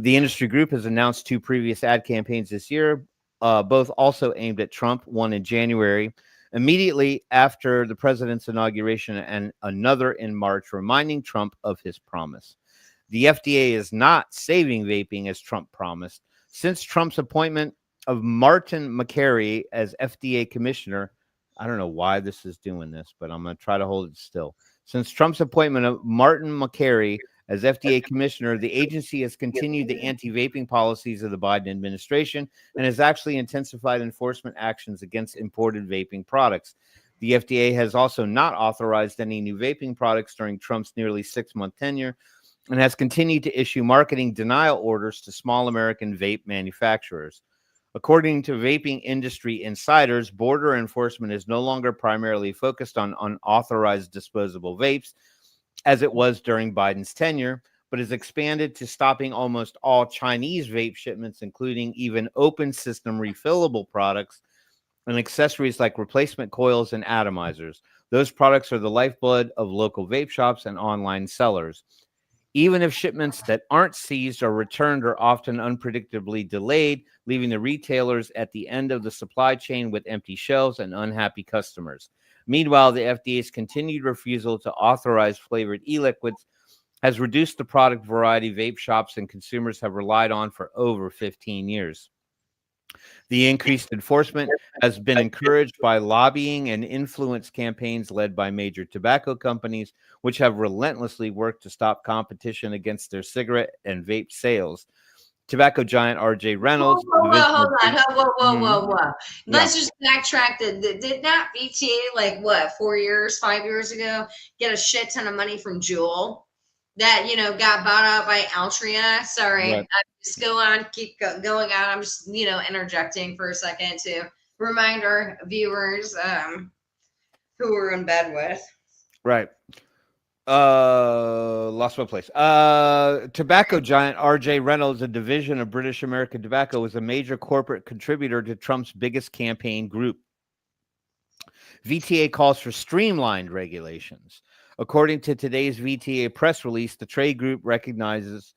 The industry group has announced 2 previous ad campaigns this year, both also aimed at Trump, one in January, immediately after the president's inauguration, and another in March, reminding Trump of his promise. The FDA is not saving vaping as Trump promised. Since Trump's appointment of Martin McCary as FDA commissioner, I don't know why this is doing this, but I'm going to try to hold it still. Since Trump's appointment of Martin McCary as FDA commissioner, the agency has continued the anti-vaping policies of the Biden administration and has actually intensified enforcement actions against imported vaping products. The FDA has also not authorized any new vaping products during Trump's nearly 6-month tenure and has continued to issue marketing denial orders to small American vape manufacturers. According to vaping industry insiders, border enforcement is no longer primarily focused on unauthorized disposable vapes, as it was during Biden's tenure, but has expanded to stopping almost all Chinese vape shipments, including even open system refillable products and accessories like replacement coils and atomizers. Those products are the lifeblood of local vape shops and online sellers. Even if shipments that aren't seized or returned are often unpredictably delayed, leaving the retailers at the end of the supply chain with empty shelves and unhappy customers. Meanwhile, the FDA's continued refusal to authorize flavored e-liquids has reduced the product variety vape shops and consumers have relied on for over 15 years. The increased enforcement has been encouraged by lobbying and influence campaigns led by major tobacco companies, which have relentlessly worked to stop competition against their cigarette and vape sales. tobacco giant R.J. Reynolds. Hold on. Whoa. Yeah. Let's just backtrack. Did not VTA, like, what, 5 years ago, get a shit ton of money from Juul that, got bought out by Altria? Sorry. Right. Just go on, keep going on. I'm just, interjecting for a second to remind our viewers who we're in bed with. Right. Lost my place. Tobacco giant R.J. Reynolds, a division of British American Tobacco, was a major corporate contributor to Trump's biggest campaign group. VTA calls for streamlined regulations. According to today's VTA press release, the trade group recognizes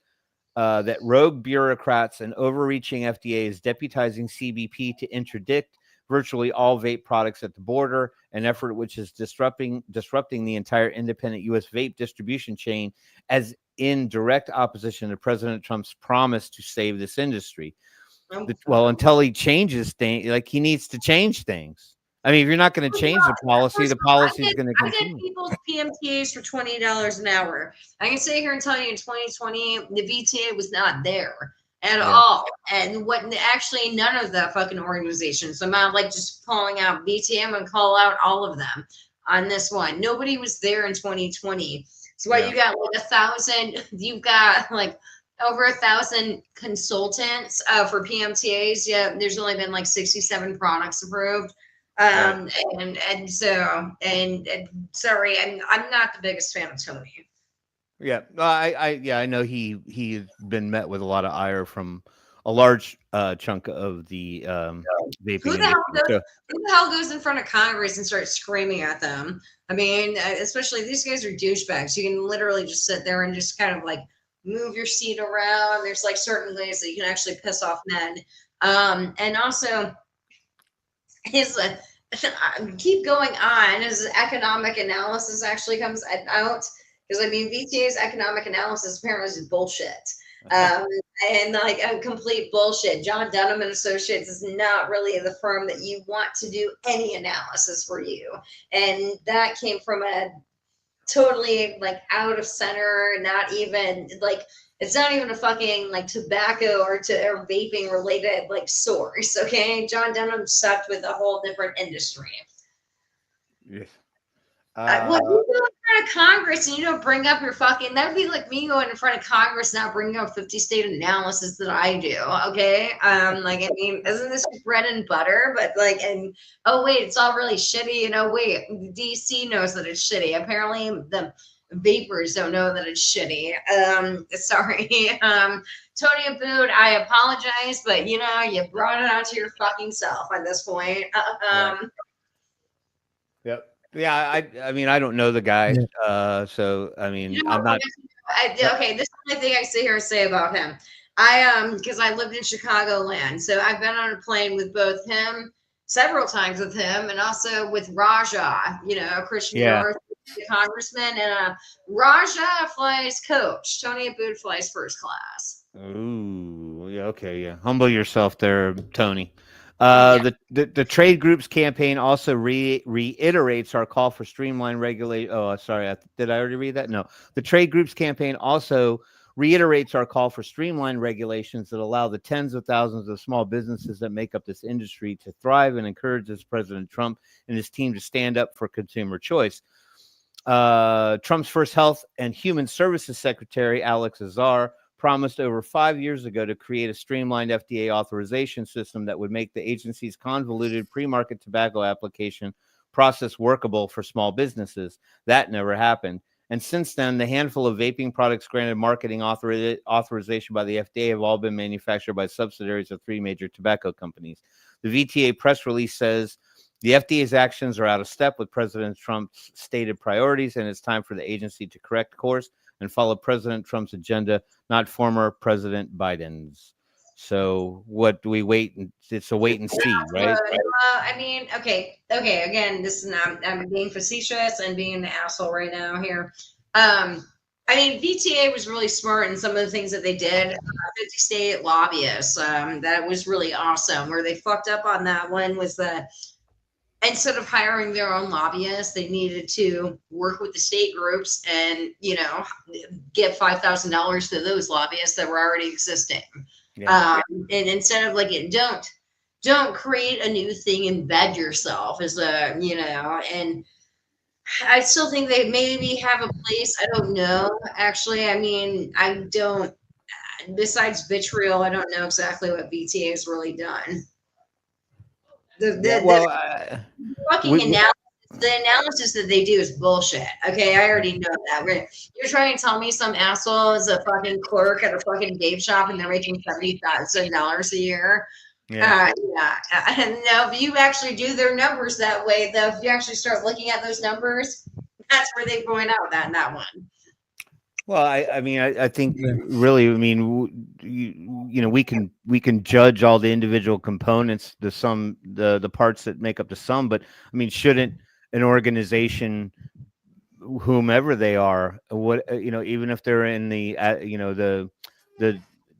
that rogue bureaucrats and overreaching FDA is deputizing CBP to interdict virtually all vape products at the border, an effort which is disrupting the entire independent U.S. vape distribution chain, as in direct opposition to President Trump's promise to save this industry. Well, until he changes things, like, he needs to change things. I mean, if you're not going to change the policy is going to continue. I get people's PMTAs for $20 an hour. I can sit here and tell you in 2020, the VTA was not there at all. And actually none of the fucking organizations. I'm not like just calling out VTA. I'm going to call out all of them on this one. Nobody was there in 2020. So you got like 1,000, you've got like over 1,000 consultants for PMTAs. Yeah, there's only been like 67 products approved. And sorry, I'm not the biggest fan of Tony. Yeah, I know he's been met with a lot of ire from a large chunk of the vaping. Who the hell goes in front of Congress and starts screaming at them? I mean, especially these guys are douchebags. You can literally just sit there and just kind of like move your seat around. There's like certain ways that you can actually piss off men. And also, keep going on. His economic analysis actually comes out. Because, I mean, VTA's economic analysis apparently is bullshit. And like a complete bullshit. John Dunham and Associates is not really the firm that you want to do any analysis for you. And that came from a totally like out of center, not even like, it's not even a fucking like tobacco or vaping related like source. Okay. John Dunham sucked with a whole different industry. Yes. Well, you go in front of Congress and you don't bring up your fucking, that would be like me going in front of Congress not bringing up 50 state analysis that I do, okay? Like, I mean, isn't this bread and butter? But like, and oh wait, it's all really shitty. Wait, DC knows that it's shitty. Apparently the vapors don't know that it's shitty. Sorry. Tony Abood, I apologize, but you brought it onto your fucking self at this point. Yep. Yeah, I mean, I don't know the guy, so I mean, I'm not. Okay, this is the thing I sit here and say about him. Because I lived in Chicagoland, so I've been on a plane with both him, several times with him, and also with Raja, Christian North, the congressman, and Raja flies coach. Tony Abood flies first class. Ooh, yeah, okay, yeah. Humble yourself there, Tony. The trade group's campaign also reiterates our call for streamlined regulation. Oh, sorry. Did I already read that? No. The trade group's campaign also reiterates our call for streamlined regulations that allow the tens of thousands of small businesses that make up this industry to thrive, and encourages President Trump and his team to stand up for consumer choice. Trump's first Health and Human Services Secretary, Alex Azar, promised over 5 years ago to create a streamlined FDA authorization system that would make the agency's convoluted pre-market tobacco application process workable for small businesses. That never happened. And since then, the handful of vaping products granted marketing authorization by the FDA have all been manufactured by subsidiaries of 3 major tobacco companies. The VTA press release says the FDA's actions are out of step with President Trump's stated priorities, and it's time for the agency to correct course and follow President Trump's agenda, not former President Biden's. So what do we wait? It's a wait and see, right? I mean, okay. Again, this is not, I'm being facetious and being an asshole right now here. I mean, VTA was really smart in some of the things that they did. 50 state lobbyists, that was really awesome. Where they fucked up on that one was that instead of hiring their own lobbyists, they needed to work with the state groups and, give $5,000 to those lobbyists that were already existing. And instead of like don't create a new thing, embed yourself as a, you know, and I still think they maybe have a place. I don't know. Actually, I mean, I don't, besides vitriol, I don't know exactly what VTA has really done. The analysis that they do is bullshit. Okay, I already know that. You're trying to tell me some asshole is a fucking clerk at a fucking vape shop and they're making $70,000 a year. And now if you actually do their numbers that way, though, if you actually start looking at those numbers, that's where they point out that one. Well, I mean, I think really, I mean, you know, we can judge all the individual components, the parts that make up the sum, but I mean, shouldn't an organization, whomever they are, what, you know, even if they're in the, you know, the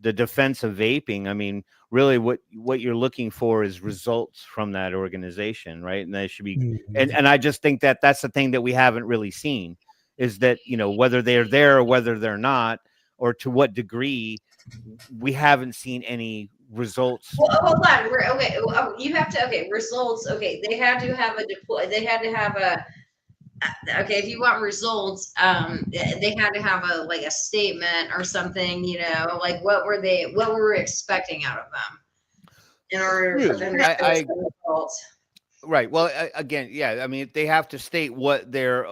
defense of vaping, I mean, really what you're looking for is results from that organization, right? And they should be, and I just think that that's the thing that we haven't really seen, is that, you know, whether they're there or whether they're not, or to what degree, we haven't seen any results. Well, hold on. Okay. You have to, okay, results. Okay. They had to have okay, if you want results, they had to have a statement or something, you know, like what were we expecting out of them in order for them to get results. Right. Well, again, yeah, I mean, they have to state what their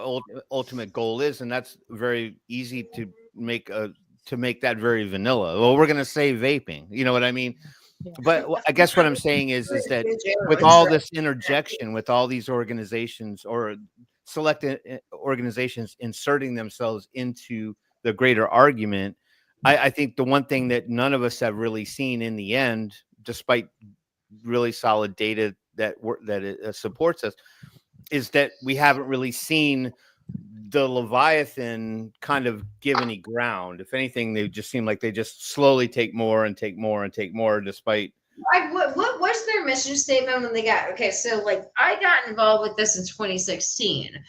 ultimate goal is, and that's very easy to make that very vanilla. Well, we're going to say vaping, you know what I mean? Yeah. But I guess what I'm saying is that with all this interjection, with all these organizations or selected organizations inserting themselves into the greater argument, I think the one thing that none of us have really seen in the end, despite really solid data that it supports us, is that we haven't really seen the Leviathan kind of give any ground. If anything, they just seem like they just slowly take more and take more and take more, despite. What was their mission statement when they got, okay, so like I got involved with this in 2016.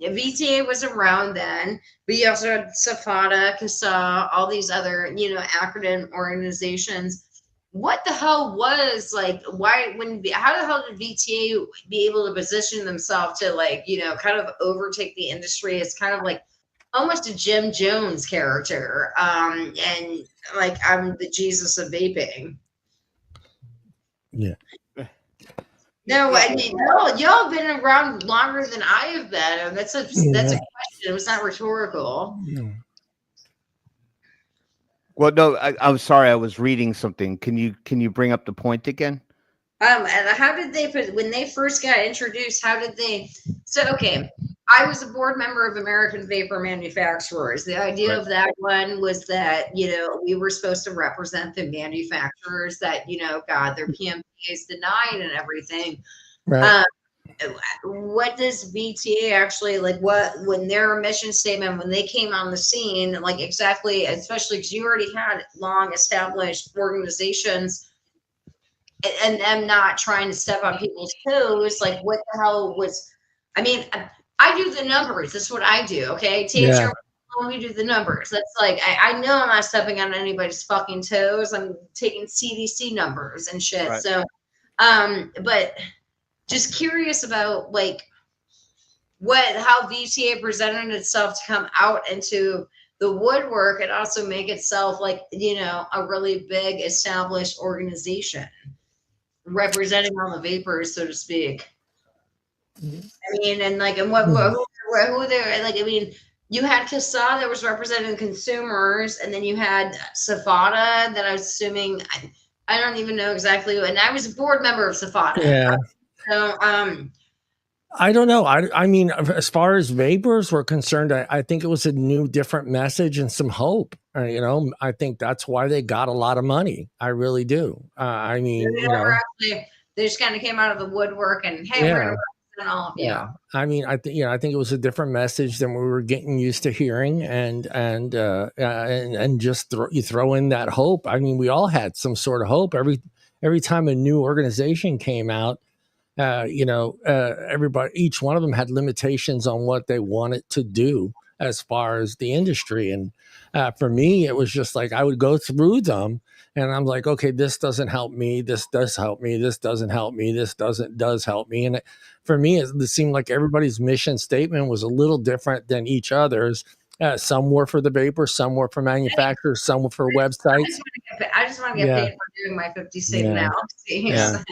VTA was around then, but you also had SFATA, CASA, all these other, you know, acronym organizations. What the hell was like, how the hell did VTA be able to position themselves to, like, you know, kind of overtake the industry? It's kind of like almost a Jim Jones character. And like, I'm the Jesus of vaping. Yeah. No, I mean, y'all have been around longer than I have been. That's a question. It was not rhetorical. No. Well, no, I'm sorry. I was reading something. Can you bring up the point again? And how did they when they first got introduced? How did they? So, okay, I was a board member of American Vapor Manufacturers. The idea of that one was that, you know, we were supposed to represent the manufacturers that, you know, got their PMPAs denied and everything. Right. What does VTA actually, like, when their mission statement, when they came on the scene, like, exactly, especially because you already had long established organizations and them not trying to step on people's toes, like, what the hell was, I mean, I do the numbers. That's what I do. Okay. We do the numbers. That's like, I know I'm not stepping on anybody's fucking toes. I'm taking CDC numbers and shit. Right. So, but just curious about, like, how VTA presented itself to come out into the woodwork and also make itself, like, you know, a really big established organization representing all the vapors, so to speak. I mean, and like, and who they're like, I mean, you had CASA that was representing consumers, and then you had SFATA that I was assuming, I don't even know exactly, and I was a board member of SFATA. Yeah. So, I don't know. I mean, as far as vapors were concerned, I think it was a new, different message and some hope. You know, I think that's why they got a lot of money. I really do. I mean, they just kind of came out of the woodwork and, hey, we're going to represent all of you. Yeah. I mean, I think it was a different message than we were getting used to hearing, and just you throw in that hope. I mean, we all had some sort of hope every time a new organization came out. Everybody, each one of them had limitations on what they wanted to do. as far as the industry. And for me, it was just like I would go through them and I'm like, okay, this doesn't help me. This does help me. This doesn't help me. This does help me. And for me, it seemed like everybody's mission statement was a little different than each other's. Some were for the vapor, some were for manufacturers, some were for websites. I just want to get paid for doing my 50 state analyses. Yeah.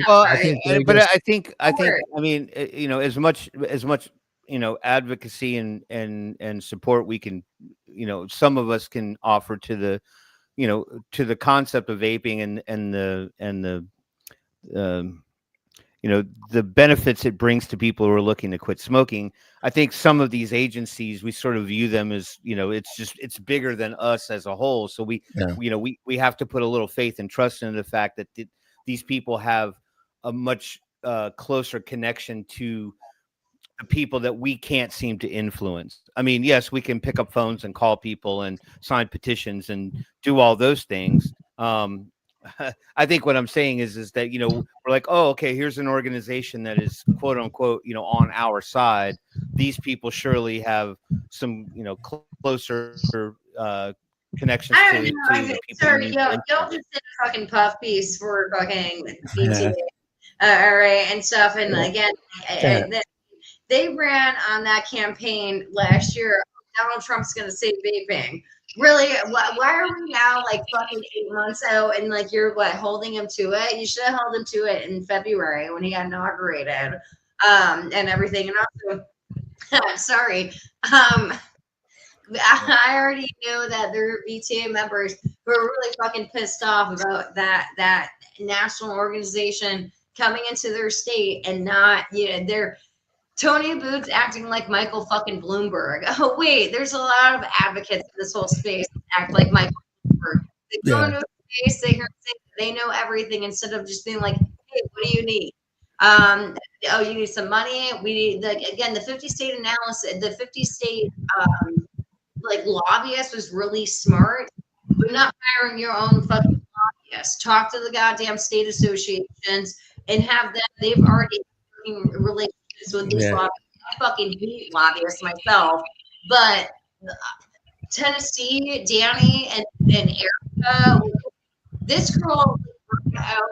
Well, I think, I mean, you know, as much, you know, advocacy and support we can, you know, some of us can offer to the, you know, to the concept of vaping and the you know, the benefits it brings to people who are looking to quit smoking. I think some of these agencies, we sort of view them as, you know, it's bigger than us as a whole. So we have to put a little faith and trust in the fact that these people have a much closer connection to the people that we can't seem to influence. I mean, yes, we can pick up phones and call people and sign petitions and do all those things. I think what I'm saying is that, you know, we're like, oh, okay, here's an organization that is quote unquote, you know, on our side. These people surely have some, you know, closer connections to the people. Sorry, y'all just did a fucking puff piece for fucking BTA, all right, and stuff. And again, they ran on that campaign last year. Donald Trump's going to save vaping. Really? Why are we now like fucking 8 months out and like you're holding him to it? You should have held him to it in February when he got inaugurated, and everything. And also, I'm sorry, I already knew that there were BTA members who are really fucking pissed off about that national organization coming into their state and not, you know, they're Tony Booth's acting like Michael fucking Bloomberg. Oh, wait, there's a lot of advocates in this whole space that act like Michael Bloomberg. They go into a space, they hear they know everything instead of just being like, hey, what do you need? Oh, you need some money? We need, again, the 50 state analysis, the 50 state lobbyist was really smart. You're not hiring your own fucking lobbyists. Talk to the goddamn state associations and have them, they've already relationships with these lobbyists. I fucking hate lobbyists myself, but Tennessee, Danny, and Erica, this girl worked out.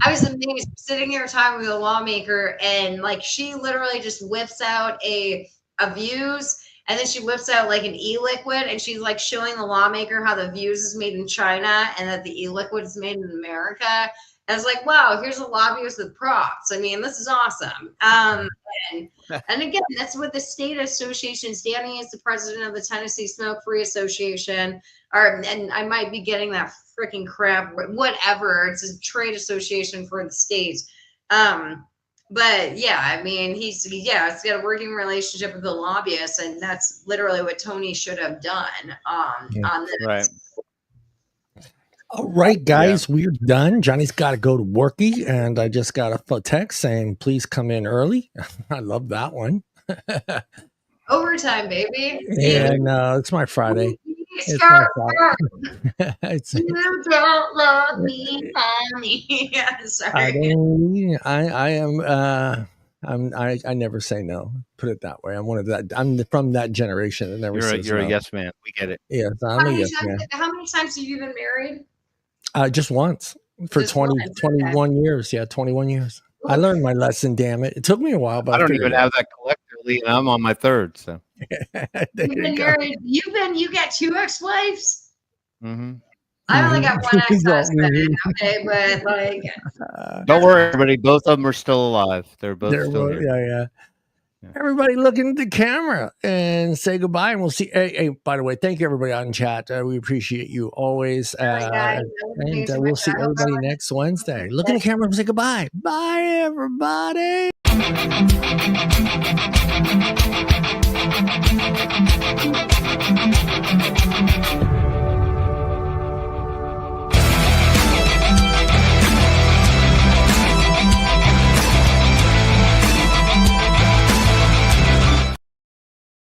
I was amazed sitting here talking with a lawmaker, and like she literally just whips out a Views, and then she whips out like an e-liquid, and she's like showing the lawmaker how the Views is made in China and that the e-liquid is made in America. I was like, wow, here's a lobbyist with props. I mean, this is awesome. And again, that's what the state associations. Danny is the president of the Tennessee Smoke Free Association, and I might be getting that freaking crap, whatever. It's a trade association for the states. But yeah, I mean, it's got a working relationship with the lobbyists, and that's literally what Tony should have done on this. Right. All right, guys, we're done. Johnny's got to go to worky, and I just got a text saying, please come in early. I love that one. Overtime, baby. Yeah, no, it's my Friday. You don't love me, honey. Sorry. I never say no. Put it that way. I'm from that generation that never says you're no. a yes man. We get it. Yes, I'm a yes man. How many times have you been married? Just once for Just 21 once, years. Yeah, 21 years. I learned my lesson, damn it. It took me a while, but I don't even have that collectively, and I'm on my third. So you've been married. You got 2 ex-wives? Mm-hmm. I only got 1 ex-husband. Okay, but like, don't worry, everybody. Both of them are still alive. They're still here. Yeah. Everybody look into the camera and say goodbye, and we'll see. Hey, by the way, thank you everybody on chat. We appreciate you always. And we'll see everybody next Wednesday. Look in the camera and say goodbye. Bye, everybody.